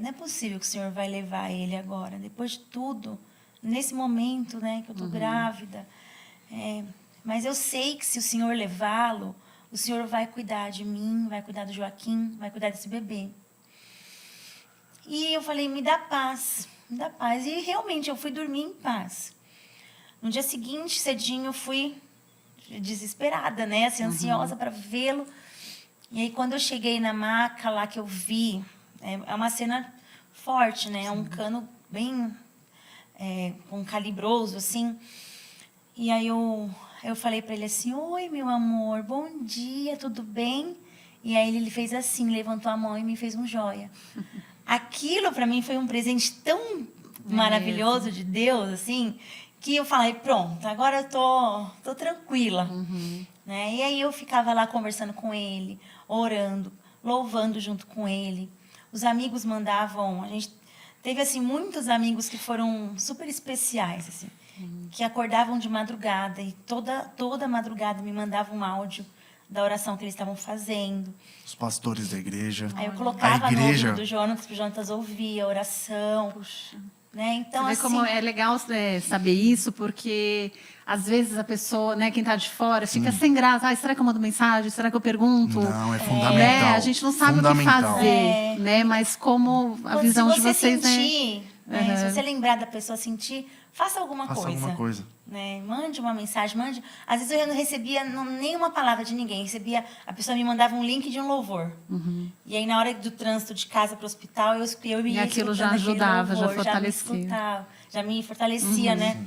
Speaker 3: não é possível que o Senhor vai levar ele agora, depois de tudo, nesse momento, né, que eu tô grávida. Mas eu sei que se o Senhor levá-lo, o Senhor vai cuidar de mim, vai cuidar do Joaquim, vai cuidar desse bebê. E eu falei, me dá paz, me dá paz. E realmente eu fui dormir em paz. No dia seguinte, cedinho, eu fui desesperada, né? Assim, ansiosa para vê-lo. E aí, quando eu cheguei na maca lá que eu vi, é uma cena forte, né? É um cano bem com calibroso, assim. E aí eu falei para ele assim, oi, meu amor, bom dia, tudo bem? E aí ele fez assim, levantou a mão e me fez um joia. Aquilo para mim foi um presente tão maravilhoso de Deus, assim, que eu falei, pronto, agora eu tô tranquila. Né? E aí eu ficava lá conversando com ele, orando, louvando junto com ele. Os amigos mandavam, a gente teve assim muitos amigos que foram super especiais, assim, que acordavam de madrugada e toda madrugada me mandavam um áudio da oração que eles estavam fazendo.
Speaker 2: Os pastores da igreja.
Speaker 3: Aí eu colocava
Speaker 2: a igreja.
Speaker 3: no ouvido do Jonatas, pro Jonatas ouvir a oração.
Speaker 1: Puxa.
Speaker 3: Né? Então,
Speaker 1: Você vê
Speaker 3: assim,
Speaker 1: como é legal saber isso, porque às vezes a pessoa, né, quem está de fora, fica sem graça. Será que eu mando mensagem? Será que eu pergunto?
Speaker 2: Não, é fundamental.
Speaker 1: Né? A gente não sabe o que
Speaker 2: Fundamental.
Speaker 1: fazer, né? Mas como a visão
Speaker 3: se
Speaker 1: de
Speaker 3: você
Speaker 1: vocês,
Speaker 3: sentir,
Speaker 1: né?
Speaker 3: né? Se você lembrar da pessoa sentir, faça alguma
Speaker 2: Faça
Speaker 3: coisa.
Speaker 2: alguma coisa.
Speaker 3: Né? Mande uma mensagem, mande. Às vezes eu não recebia nenhuma palavra de ninguém. A pessoa me mandava um link de um louvor. E aí na hora do trânsito de casa para o hospital, eu ia
Speaker 1: E aquilo já
Speaker 3: escutando aquele
Speaker 1: ajudava, já
Speaker 3: louvor,
Speaker 1: fortalecia.
Speaker 3: já me fortalecia, né?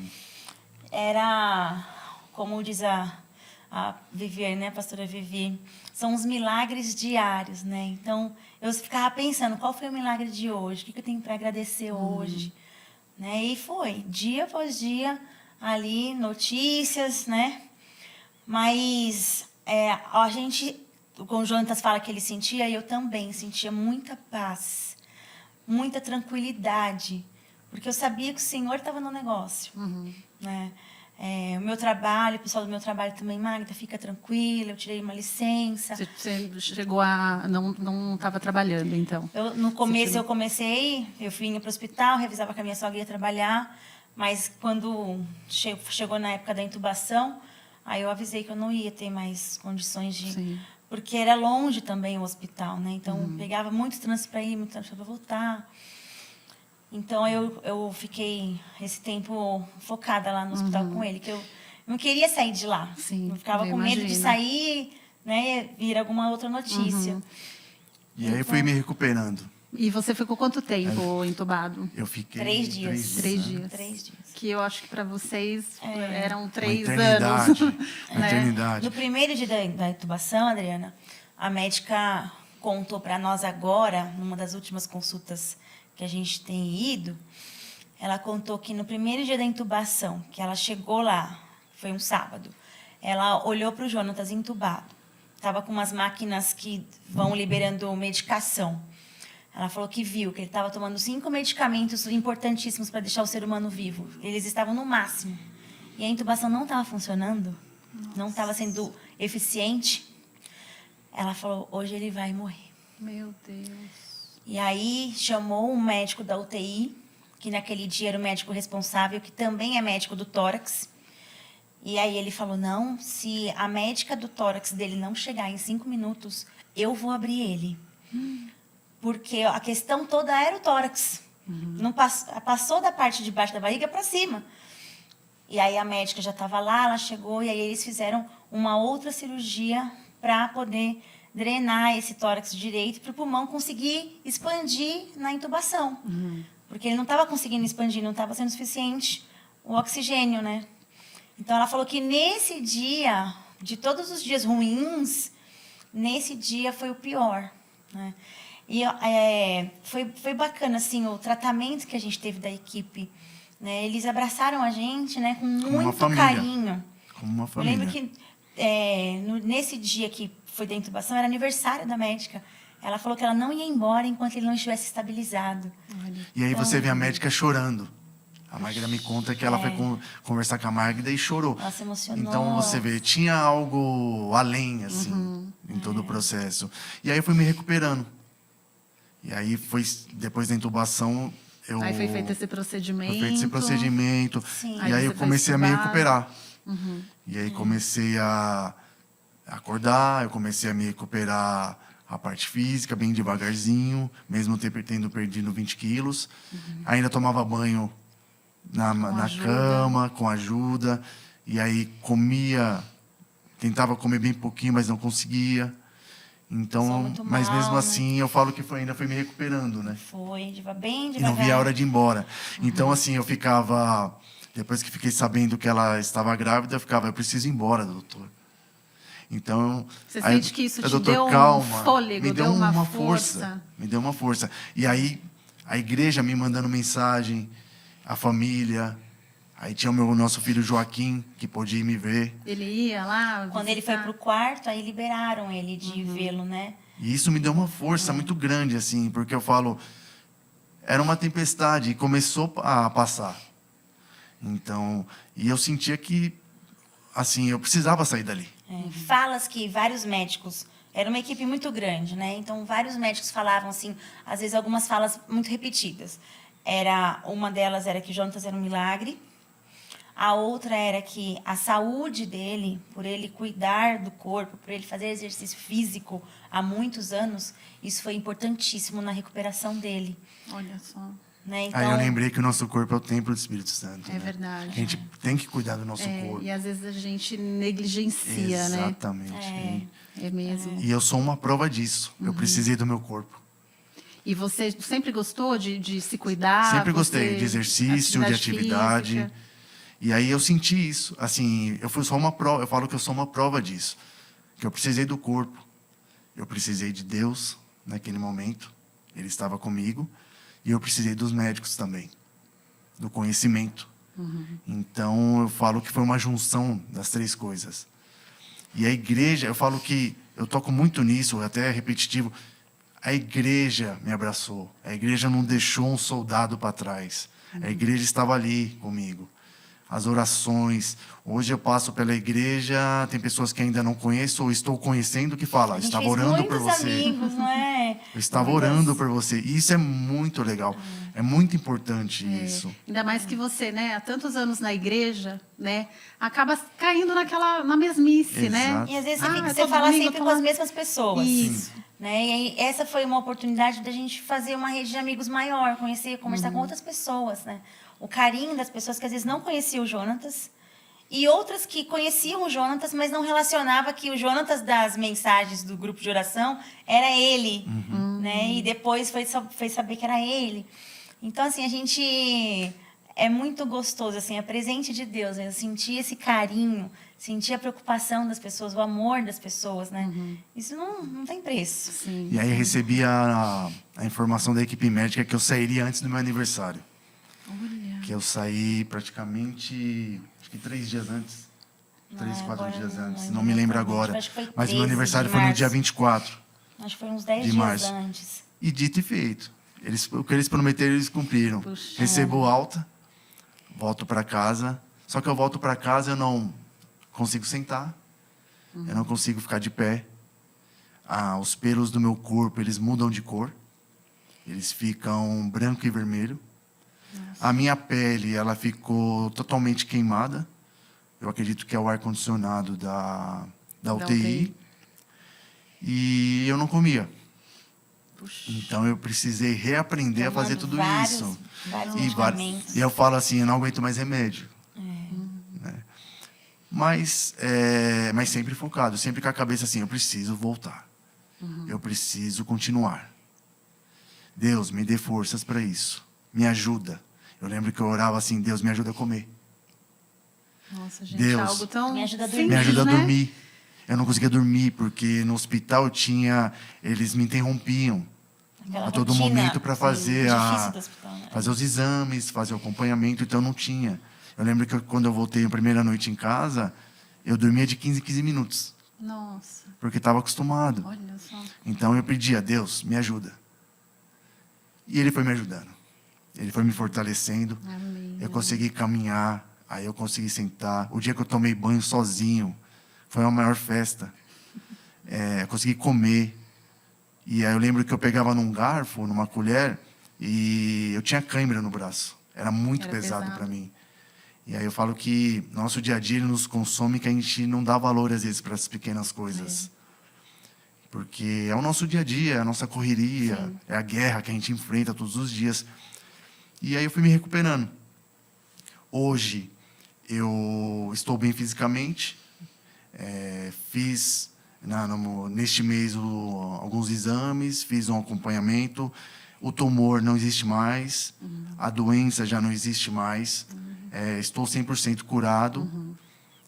Speaker 3: Era, como diz a Vivi, né, a pastora Vivi, são os milagres diários, né? Então, eu ficava pensando, qual foi o milagre de hoje? O que eu tenho para agradecer hoje? Né? E foi, dia após dia, ali, notícias, né? Mas a gente, como o Jonatas fala que ele sentia, eu também sentia muita paz, muita tranquilidade, porque eu sabia que o Senhor estava no negócio, né? O meu trabalho, o pessoal do meu trabalho também, Magda, fica tranquila, eu tirei uma licença.
Speaker 1: Você chegou a... não estava trabalhando, então?
Speaker 3: No começo eu vinha para o hospital, revisava que a minha sogra ia trabalhar, mas quando chegou na época da intubação, aí eu avisei que eu não ia ter mais condições de...
Speaker 1: Sim.
Speaker 3: Porque era longe também o hospital, né? Então, pegava muito trânsito para ir, muito trânsito para voltar. Então, eu fiquei esse tempo focada lá no hospital com ele, que eu não queria sair de lá.
Speaker 1: Sim,
Speaker 3: eu ficava
Speaker 1: eu
Speaker 3: com medo de
Speaker 1: imagino.
Speaker 3: sair, né, vir alguma outra notícia.
Speaker 2: E aí eu fui me recuperando.
Speaker 1: E você ficou quanto tempo entubado?
Speaker 2: Eu fiquei
Speaker 3: 3 dias.
Speaker 1: 3
Speaker 2: né?
Speaker 1: dias.
Speaker 3: 3 dias.
Speaker 1: Que eu acho que para vocês eram
Speaker 2: Uma
Speaker 1: 3
Speaker 2: eternidade.
Speaker 1: anos.
Speaker 2: Uma eternidade.
Speaker 3: No primeiro dia da intubação, Adriana, a médica contou para nós agora, numa das últimas consultas que a gente tem ido, ela contou que no primeiro dia da intubação, que ela chegou lá, foi um sábado, ela olhou para o Jonatas intubado. Estava com umas máquinas que vão liberando medicação. Ela falou que viu que ele estava tomando 5 medicamentos importantíssimos para deixar o ser humano vivo. Eles estavam no máximo. E a intubação não estava funcionando, não estava sendo eficiente. Ela falou, hoje ele vai morrer.
Speaker 1: Meu Deus.
Speaker 3: E aí chamou um médico da UTI, que naquele dia era o médico responsável, que também é médico do tórax. E aí ele falou, não, se a médica do tórax dele não chegar em 5 minutos, eu vou abrir ele. Porque a questão toda era o tórax. Não passou da parte de baixo da barriga para cima. E aí a médica já estava lá, ela chegou, e aí eles fizeram uma outra cirurgia para poder drenar esse tórax direito para o pulmão conseguir expandir na intubação. Porque ele não estava conseguindo expandir, não estava sendo suficiente o oxigênio, né? Então, ela falou que nesse dia, de todos os dias ruins, nesse dia foi o pior, né? E foi bacana, assim, o tratamento que a gente teve da equipe, né? Eles abraçaram a gente, né, com muito carinho.
Speaker 2: Como uma
Speaker 3: Eu
Speaker 2: família.
Speaker 3: lembro que nesse dia que foi da intubação, era aniversário da médica. Ela falou que ela não ia embora enquanto ele não estivesse estabilizado.
Speaker 2: E aí você vê a médica chorando. A Magda me conta que ela foi conversar com a Magda e chorou.
Speaker 3: Ela se emocionou.
Speaker 2: Então você vê, tinha algo além, assim, em todo o processo. E aí eu fui me recuperando. E aí foi, depois da intubação,
Speaker 1: Aí foi feito esse procedimento.
Speaker 2: Foi feito esse procedimento.
Speaker 3: Sim.
Speaker 2: E aí eu
Speaker 1: você
Speaker 2: comecei a
Speaker 1: foi
Speaker 2: me
Speaker 1: estudar.
Speaker 2: recuperar. E aí comecei a acordar, eu comecei a me recuperar a parte física, bem devagarzinho, mesmo tendo perdido 20 quilos. Ainda tomava banho na
Speaker 1: ajuda.
Speaker 2: cama, com ajuda. E aí comia, tentava comer bem pouquinho, mas não conseguia.
Speaker 3: Só
Speaker 2: Então,
Speaker 3: muito
Speaker 2: mas
Speaker 3: mal,
Speaker 2: mesmo
Speaker 3: né?
Speaker 2: assim, eu falo que ainda foi me recuperando, né?
Speaker 3: Foi, bem
Speaker 2: E
Speaker 3: devagar.
Speaker 2: não via a hora de ir embora. Então, assim, eu ficava... Depois que fiquei sabendo que ela estava grávida, eu ficava, eu preciso ir embora, doutor. Então...
Speaker 1: Você
Speaker 2: aí,
Speaker 1: sente que isso te
Speaker 2: doutor,
Speaker 1: deu um
Speaker 2: calma,
Speaker 1: fôlego,
Speaker 2: me
Speaker 1: deu uma força.
Speaker 2: Me deu uma força. E aí, a igreja me mandando mensagem, a família... Aí tinha o nosso filho Joaquim, que podia ir me ver.
Speaker 1: Ele ia lá
Speaker 3: Quando ele foi
Speaker 1: visitar.
Speaker 3: pro quarto, aí liberaram ele de vê-lo, né?
Speaker 2: E isso me deu uma força muito grande, assim, porque eu falo, era uma tempestade e começou a passar. Então, e eu sentia que, assim, eu precisava sair dali.
Speaker 3: Falas que vários médicos... Era uma equipe muito grande, né? Então, vários médicos falavam, assim, às vezes algumas falas muito repetidas. Uma delas era que o Jonatas era um milagre. A outra era que a saúde dele, por ele cuidar do corpo, por ele fazer exercício físico há muitos anos, isso foi importantíssimo na recuperação dele.
Speaker 1: Olha só.
Speaker 3: Né? Então,
Speaker 2: Aí eu lembrei que o nosso corpo é o templo do Espírito Santo.
Speaker 1: É
Speaker 2: né?
Speaker 1: verdade.
Speaker 2: Que a gente tem que cuidar do nosso
Speaker 1: É,
Speaker 2: corpo.
Speaker 1: e às vezes a gente negligencia, né?
Speaker 2: Exatamente.
Speaker 1: É mesmo.
Speaker 2: E eu sou uma prova disso. Eu precisei do meu corpo.
Speaker 1: E você sempre gostou de se cuidar?
Speaker 2: Sempre gostei
Speaker 1: Você-
Speaker 2: de exercício, de atividade.
Speaker 1: física?
Speaker 2: E aí eu senti isso. Assim, eu fui só uma prova. Eu falo que eu sou uma prova disso. Que eu precisei do corpo. Eu precisei de Deus naquele momento. Ele estava comigo. E eu precisei dos médicos também. Do conhecimento. Então, eu falo que foi uma junção das três coisas. E a igreja, eu falo que eu toco muito nisso, até é repetitivo. A igreja me abraçou. A igreja não deixou um soldado para trás. A igreja estava ali comigo. As orações. Hoje eu passo pela igreja, tem pessoas que ainda não conheço ou estou conhecendo que falam,
Speaker 3: a gente
Speaker 2: estava
Speaker 3: fez
Speaker 2: orando por
Speaker 3: muitos
Speaker 2: você.
Speaker 3: amigos, não é?
Speaker 2: Eu estava
Speaker 3: Muitas-
Speaker 2: orando por você. E isso é muito legal. É muito importante isso.
Speaker 1: Ainda mais que você, né, há tantos anos na igreja, né, acaba caindo na mesmice, né?
Speaker 2: Exato.
Speaker 3: E às vezes
Speaker 1: Ah,
Speaker 3: você
Speaker 1: todo
Speaker 3: fala
Speaker 1: domingo
Speaker 3: sempre
Speaker 1: eu tô
Speaker 3: com as
Speaker 1: lá.
Speaker 3: mesmas pessoas.
Speaker 1: Isso.
Speaker 3: Né? E aí, essa foi uma oportunidade da gente fazer uma rede de amigos maior, conversar com outras pessoas, né? O carinho das pessoas que às vezes não conheciam o Jonatas e outras que conheciam o Jonatas, mas não relacionava que o Jonatas das mensagens do grupo de oração era ele, né? E depois foi saber que era ele. Então, assim, a gente... É muito gostoso, assim, é presente de Deus, né? Eu senti esse carinho, senti a preocupação das pessoas, o amor das pessoas, né? Isso não tem preço.
Speaker 1: Sim.
Speaker 2: E aí recebi a informação da equipe médica que eu sairia antes do meu aniversário.
Speaker 1: Olha.
Speaker 2: Que eu saí praticamente, acho que 3 dias antes. 3, 4
Speaker 3: agora
Speaker 2: dias
Speaker 3: não
Speaker 2: antes.
Speaker 3: lembro
Speaker 2: Não me lembro
Speaker 3: exatamente,
Speaker 2: agora.
Speaker 3: acho que foi
Speaker 2: Mas meu
Speaker 3: 13
Speaker 2: aniversário
Speaker 3: de
Speaker 2: foi no
Speaker 3: março.
Speaker 2: dia 24
Speaker 3: Acho que foi uns 10
Speaker 2: de
Speaker 3: dias
Speaker 2: março.
Speaker 3: antes.
Speaker 2: E dito e feito. O que eles prometeram, eles cumpriram.
Speaker 1: Puxa.
Speaker 2: Recebo alta, volto para casa. Só que eu volto para casa, eu não consigo sentar. Eu não consigo ficar de pé. Os pelos do meu corpo, eles mudam de cor. Eles ficam branco e vermelho. A minha pele, ela ficou totalmente queimada. Eu acredito que é o ar-condicionado da UTI. E eu não comia.
Speaker 1: Puxa.
Speaker 2: Então eu precisei reaprender a fazer tudo isso.
Speaker 3: Vários
Speaker 2: E
Speaker 3: medicamentos.
Speaker 2: eu falo assim, eu não aguento mais remédio. Né? Mas sempre focado, sempre com a cabeça assim, eu preciso voltar. Eu preciso continuar. Deus, me dê forças para isso. Me ajuda. Eu lembro que eu orava assim, Deus, me ajuda a comer.
Speaker 1: Nossa, gente,
Speaker 2: Deus,
Speaker 1: algo tão
Speaker 3: me ajuda a dormir.
Speaker 2: Me ajuda a
Speaker 1: né?
Speaker 2: dormir. Eu não conseguia dormir, porque no hospital eles me interrompiam
Speaker 3: Aquela
Speaker 2: a todo
Speaker 3: rotina,
Speaker 2: momento para fazer,
Speaker 3: difícil do hospital, né?
Speaker 2: fazer os exames, fazer o acompanhamento, então não tinha. Eu lembro que quando eu voltei a primeira noite em casa, eu dormia de 15 em 15 minutos,
Speaker 1: Nossa,
Speaker 2: porque estava acostumado.
Speaker 1: olha só.
Speaker 2: Então eu pedi a Deus, me ajuda. E Ele foi me ajudando. Ele foi me fortalecendo.
Speaker 1: Amém.
Speaker 2: Eu consegui caminhar, aí eu consegui sentar. O dia que eu tomei banho sozinho, foi a maior festa. Eu consegui comer. E aí eu lembro que eu pegava num garfo, numa colher, e eu tinha cãibra no braço. Era muito
Speaker 1: Era
Speaker 2: pesado
Speaker 1: pesado.
Speaker 2: para mim. E aí eu falo que nosso dia a dia ele nos consome, que a gente não dá valor às vezes para essas pequenas coisas. Porque é o nosso dia a dia, é a nossa correria, é a guerra que a gente enfrenta todos os dias. E aí eu fui me recuperando. Hoje eu estou bem fisicamente. Fiz neste mês alguns exames, fiz um acompanhamento. O tumor não existe mais, a doença já não existe mais. Estou 100% curado.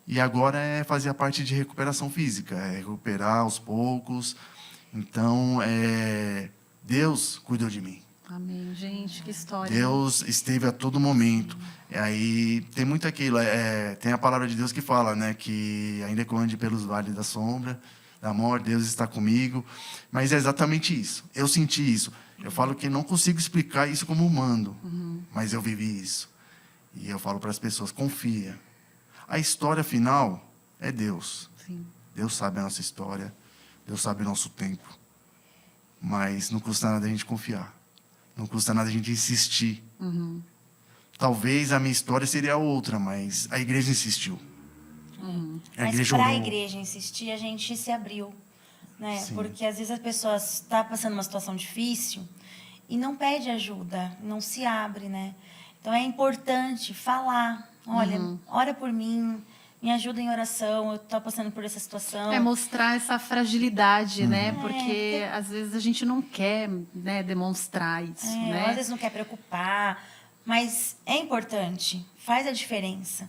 Speaker 2: E agora é fazer a parte de recuperação física, é recuperar aos poucos. Então, Deus cuidou de mim.
Speaker 1: Amém, gente, que história.
Speaker 2: Deus esteve a todo momento. E aí tem muito aquilo, tem a palavra de Deus que fala, né, que ainda que eu ande pelos vales da sombra, da morte, Deus está comigo. Mas é exatamente isso. Eu senti isso. Eu falo que não consigo explicar isso como humano, mas eu vivi isso. E eu falo para as pessoas, confia. A história final é Deus.
Speaker 1: Sim.
Speaker 2: Deus sabe a nossa história, Deus sabe o nosso tempo. Mas não custa nada a gente confiar. Não custa nada a gente insistir. Talvez a minha história seria outra, mas a igreja insistiu. A
Speaker 3: Mas
Speaker 2: igreja
Speaker 3: para a
Speaker 2: orou.
Speaker 3: igreja insistir, a gente se abriu. Né?
Speaker 2: Sim.
Speaker 3: Porque às vezes a pessoa está passando uma situação difícil e não pede ajuda, não se abre, né? Então é importante falar, olha, ora por mim, me ajuda em oração, eu estou passando por essa situação.
Speaker 1: Mostrar essa fragilidade, né? Porque às vezes a gente não quer, né, demonstrar isso,
Speaker 3: Ou
Speaker 1: né?
Speaker 3: às vezes não quer preocupar, mas é importante, faz a diferença.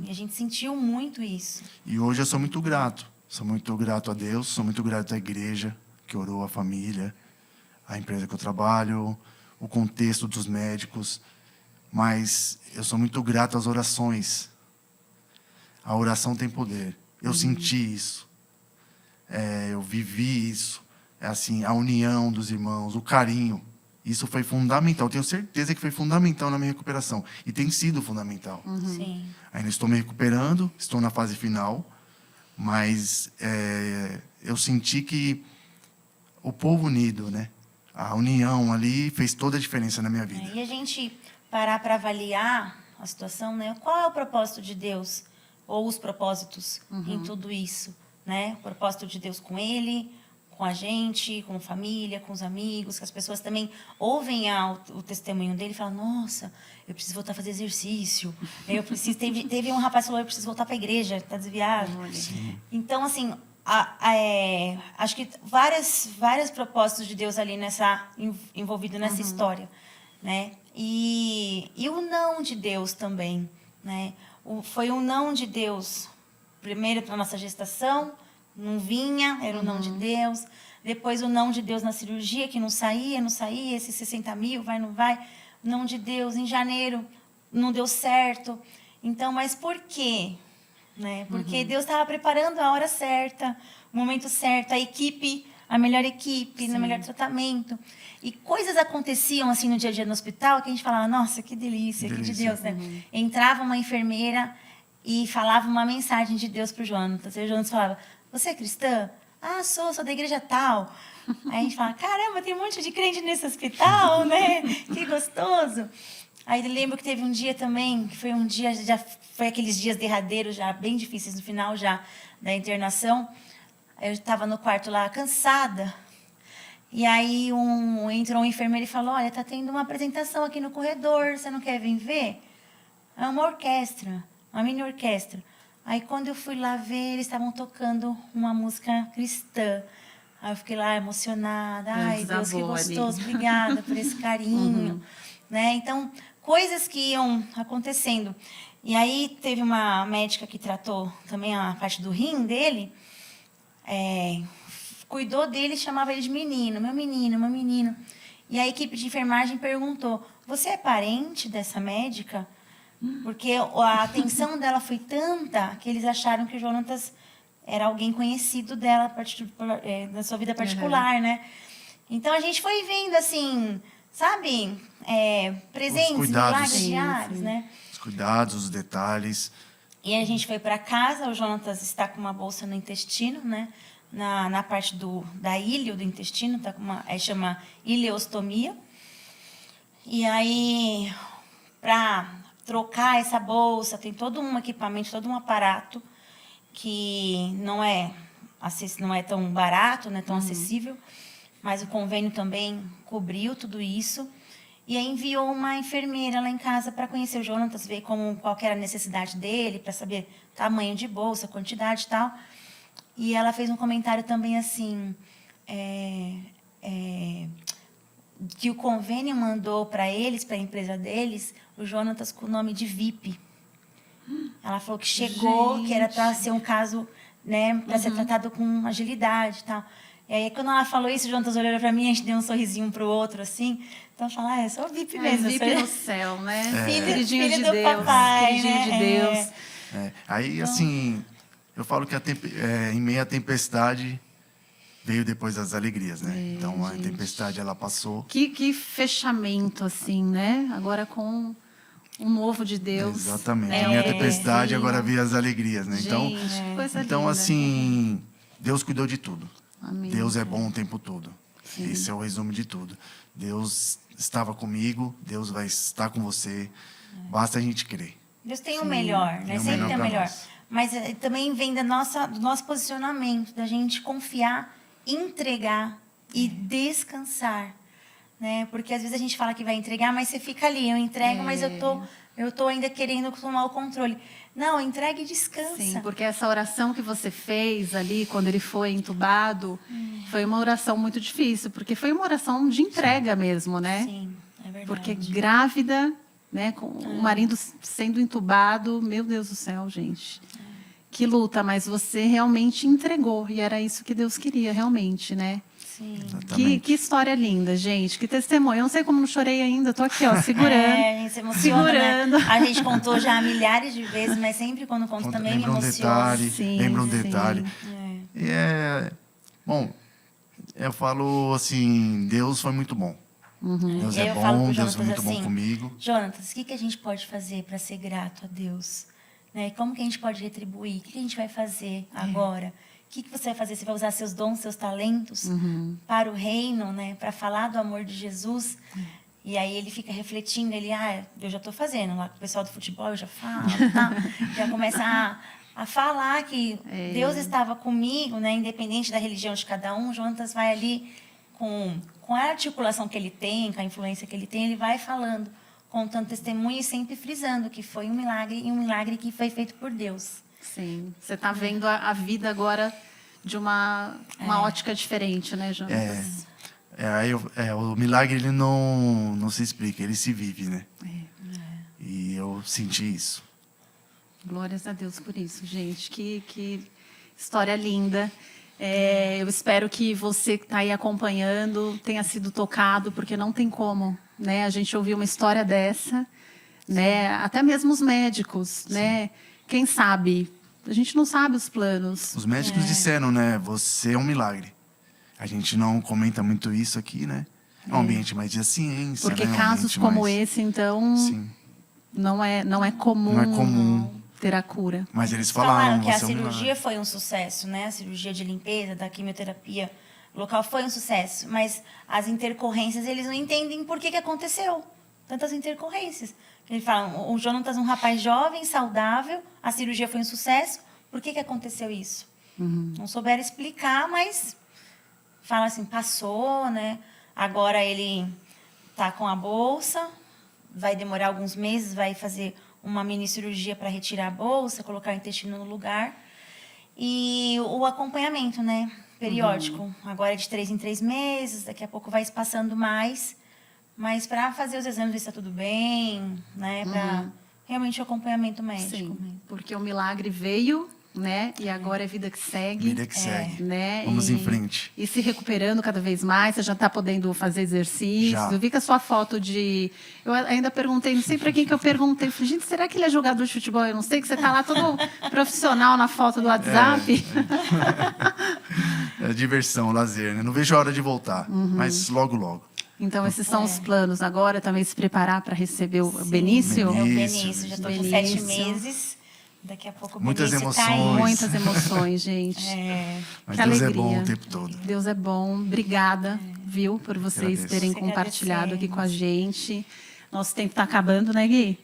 Speaker 3: E a gente sentiu muito isso.
Speaker 2: E hoje eu sou muito grato. Sou muito grato a Deus, sou muito grato à igreja que orou, a família, a empresa que eu trabalho, o contexto dos médicos. Mas eu sou muito grato às orações. A oração tem poder. Eu senti isso. Eu vivi isso. Assim, a união dos irmãos, o carinho. Isso foi fundamental. Tenho certeza que foi fundamental na minha recuperação. E tem sido fundamental.
Speaker 3: Sim.
Speaker 2: Ainda estou me recuperando, estou na fase final. Mas eu senti que o povo unido, né? A união ali fez toda a diferença na minha vida.
Speaker 3: E a gente parar para avaliar a situação, né? Qual é o propósito de Deus? Ou os propósitos em tudo isso, né? O propósito de Deus com Ele, com a gente, com a família, com os amigos, que as pessoas também ouvem o testemunho dele e falam, nossa, eu preciso voltar a fazer exercício. Teve um rapaz que falou, eu preciso voltar para a igreja, está desviado. Então, assim, acho que vários propósitos de Deus ali envolvido nessa história, né? E o não de Deus também, né? Foi um não de Deus, primeiro para nossa gestação, não vinha, era o não de Deus. Depois o não de Deus na cirurgia, que não saía, esses 60 mil, vai, não vai. Não de Deus, em janeiro, não deu certo. Então, mas por quê? Né? Porque Deus estava preparando a hora certa, o momento certo, a equipe a melhor equipe, no melhor tratamento. E coisas aconteciam assim no dia a dia no hospital que a gente falava, nossa, que delícia, que de Deus, né? Entrava uma enfermeira e falava uma mensagem de Deus pro Jonatas. E o Jonatas falava, você é cristã? Ah, sou da igreja tal. Aí a gente fala, caramba, tem um monte de crente nesse hospital, né? Que gostoso. Aí eu lembro que teve um dia também, que foi um dia, já foi aqueles dias derradeiros, já bem difíceis, no final já da internação. Eu estava no quarto lá, cansada. E aí entrou um enfermeiro e falou, olha, tá tendo uma apresentação aqui no corredor, você não quer vir ver? É uma orquestra, uma mini orquestra. Aí quando eu fui lá ver, eles estavam tocando uma música cristã. Aí eu fiquei lá emocionada. Ai, Deus, que gostoso, obrigada por esse carinho. Né? Então, coisas que iam acontecendo. E aí teve uma médica que tratou também a parte do rim dele, cuidou dele, chamava ele de menino, meu menino, meu menino. E a equipe de enfermagem perguntou, você é parente dessa médica? Porque a atenção dela foi tanta que eles acharam que o Jonatas era alguém conhecido dela, da sua vida particular, né? Então, a gente foi vendo, assim, sabe, presentes, milagres diários, né?
Speaker 2: Os cuidados, os detalhes.
Speaker 3: E a gente foi para casa, o Jonatas está com uma bolsa no intestino, né? Na parte da ilha do intestino, tá com chama ileostomia. E aí, para trocar essa bolsa, tem todo um equipamento, todo um aparato que não é tão barato, não é tão acessível, mas o convênio também cobriu tudo isso. E aí enviou uma enfermeira lá em casa para conhecer o Jonatas, ver qual que era a necessidade dele, para saber tamanho de bolsa, quantidade e tal. E ela fez um comentário também assim, que o convênio mandou para eles, para a empresa deles, o Jonatas com o nome de VIP. Ela falou que chegou, que era para ser um caso, né, para ser tratado com agilidade e tal. E aí, quando ela falou isso, o Jonatas olhou para mim, a gente deu um sorrisinho pro outro, assim. Então, fala, eu sou VIP mesmo.
Speaker 1: VIP no céu, né?
Speaker 3: Filho
Speaker 1: de
Speaker 3: do
Speaker 1: Deus.
Speaker 3: papai,
Speaker 1: Queridinho
Speaker 3: né?
Speaker 1: de Deus.
Speaker 2: Aí, assim, eu falo que em meio à tempestade veio depois as alegrias, né? Então, a tempestade, ela passou.
Speaker 1: Que fechamento, assim, né? Agora com um novo de Deus.
Speaker 2: Exatamente. Em meio à tempestade, agora veio as alegrias, né?
Speaker 1: Gente,
Speaker 2: Então,
Speaker 1: que coisa
Speaker 2: então
Speaker 1: linda.
Speaker 2: assim, Deus cuidou de tudo.
Speaker 1: Amém.
Speaker 2: Deus é bom o tempo todo. Esse é o resumo de tudo. Deus estava comigo, Deus vai estar com você. Basta a gente crer.
Speaker 3: Deus tem o melhor, né?
Speaker 2: Tem o
Speaker 3: Sempre
Speaker 2: melhor
Speaker 3: tem o
Speaker 2: pra
Speaker 3: melhor.
Speaker 2: nós.
Speaker 3: Mas também vem do nosso posicionamento, da gente confiar, entregar e descansar, né? Porque às vezes a gente fala que vai entregar, mas você fica ali, eu entrego, mas eu tô ainda querendo tomar o controle. Não, entrega e descansa.
Speaker 1: Sim, porque essa oração que você fez ali, quando ele foi entubado, foi uma oração muito difícil, porque foi uma oração de entrega mesmo, né?
Speaker 3: Sim, é verdade.
Speaker 1: Porque grávida, né, com o marido sendo entubado, meu Deus do céu, gente. Que luta, mas você realmente entregou, e era isso que Deus queria, realmente, né?
Speaker 3: Sim.
Speaker 1: Que história linda, gente, que testemunho. Eu não sei como não chorei ainda, tô aqui, ó, segurando.
Speaker 3: A gente se emociona,
Speaker 1: segurando.
Speaker 3: né? A gente contou já milhares de vezes, mas sempre quando conto também me
Speaker 2: Lembra um
Speaker 3: emociona.
Speaker 2: detalhe,
Speaker 1: Sim,
Speaker 2: lembra um
Speaker 1: sim.
Speaker 2: detalhe. E bom, eu falo assim, Deus foi muito bom. Deus
Speaker 3: E aí
Speaker 2: é
Speaker 3: eu falo
Speaker 2: bom,
Speaker 3: pro
Speaker 2: Deus foi
Speaker 3: Jonatas
Speaker 2: muito
Speaker 3: assim,
Speaker 2: bom comigo.
Speaker 3: Jonatas, o que a gente pode fazer para ser grato a Deus? Né? Como que a gente pode retribuir? O que a gente vai fazer agora? O que você vai fazer? Você vai usar seus dons, seus talentos para o reino, né? Para falar do amor de Jesus? E aí ele fica refletindo, eu já estou fazendo lá com o pessoal do futebol, eu já falo, tá? Já começa a falar que Deus estava comigo, né? Independente da religião de cada um. Jonatas vai ali com a articulação que ele tem, com a influência que ele tem, ele vai falando, contando testemunho e sempre frisando que foi um milagre, e um milagre que foi feito por Deus.
Speaker 1: Sim, você está vendo a vida agora de uma ótica diferente, né, Jonas?
Speaker 2: O milagre, ele não se explica, ele se vive, né? E eu senti isso.
Speaker 1: Glórias a Deus por isso, gente. Que história linda. Eu espero que você que está aí acompanhando tenha sido tocado, porque não tem como, né? A gente ouvir uma história dessa, né? Até mesmo os médicos, né? Quem sabe? A gente não sabe os planos.
Speaker 2: Os médicos disseram, né? Você é um milagre. A gente não comenta muito isso aqui, né? É um ambiente mais de ciência,
Speaker 1: Porque
Speaker 2: né?
Speaker 1: casos como esse, então,
Speaker 2: Sim.
Speaker 1: não é comum,
Speaker 2: Não é comum.
Speaker 1: ter a cura.
Speaker 2: Mas eles
Speaker 3: Falaram
Speaker 2: falaram
Speaker 3: que a
Speaker 2: você é um milagre.
Speaker 3: cirurgia foi um sucesso, né? A cirurgia de limpeza, da quimioterapia local foi um sucesso. Mas as intercorrências, eles não entendem por que aconteceu. Tantas intercorrências. Eles falam, o Jonatas é um rapaz jovem, saudável, a cirurgia foi um sucesso, por que aconteceu isso? Não souberam explicar, mas fala assim, passou, né? Agora ele tá com a bolsa, vai demorar alguns meses, vai fazer uma mini cirurgia para retirar a bolsa, colocar o intestino no lugar. E o acompanhamento, né? Periódico. Agora é de 3 em 3 meses, daqui a pouco vai espaçando mais. Mas para fazer os exames, ver se está tudo bem, né? Para realmente o acompanhamento médico.
Speaker 1: Sim, porque o milagre veio, né? E agora é vida que segue.
Speaker 2: Vida que segue.
Speaker 1: Né?
Speaker 2: Vamos em frente.
Speaker 1: E se recuperando cada vez mais, você já está podendo fazer exercício.
Speaker 2: Já.
Speaker 1: Eu vi que a sua foto de... Eu ainda perguntei, não sei para quem que eu perguntei. Falei, gente, será que ele é jogador de futebol? Eu não sei, que você está lá todo profissional na foto do WhatsApp.
Speaker 2: É diversão, lazer, né? Não vejo a hora de voltar, mas logo, logo.
Speaker 1: Então, esses são os planos agora, também se preparar para receber o
Speaker 3: Sim.
Speaker 1: Benício.
Speaker 3: É o
Speaker 2: Benício,
Speaker 3: Benício, já estou com
Speaker 1: Benício.
Speaker 3: 7 meses. Daqui a pouco o
Speaker 2: Muitas
Speaker 3: Benício tá
Speaker 2: emoções.
Speaker 3: aí.
Speaker 1: Muitas emoções, gente.
Speaker 2: Mas
Speaker 1: Que
Speaker 2: Deus
Speaker 1: alegria.
Speaker 2: é bom o tempo todo.
Speaker 1: Deus é bom. Obrigada, viu, por vocês
Speaker 2: Agradeço.
Speaker 1: terem
Speaker 3: Que
Speaker 1: compartilhado aqui com a
Speaker 3: agradecemos.
Speaker 1: gente. Nosso tempo está acabando, né, Gui?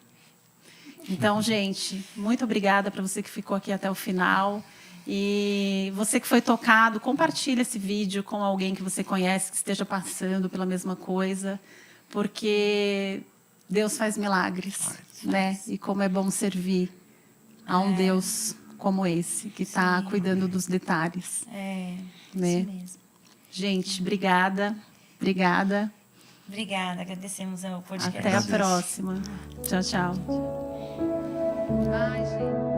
Speaker 1: Então, gente, muito obrigada para você que ficou aqui até o final. E você que foi tocado, compartilhe esse vídeo com alguém que você conhece, que esteja passando pela mesma coisa, porque Deus faz milagres, né? E como é bom servir a um Deus como esse, que está cuidando dos detalhes.
Speaker 3: É,
Speaker 1: Né?
Speaker 3: isso mesmo.
Speaker 1: Gente, obrigada. Obrigada.
Speaker 3: Obrigada, agradecemos ao podcast.
Speaker 1: Até a
Speaker 2: Agradeço.
Speaker 1: próxima. Tchau, tchau. Ai, gente.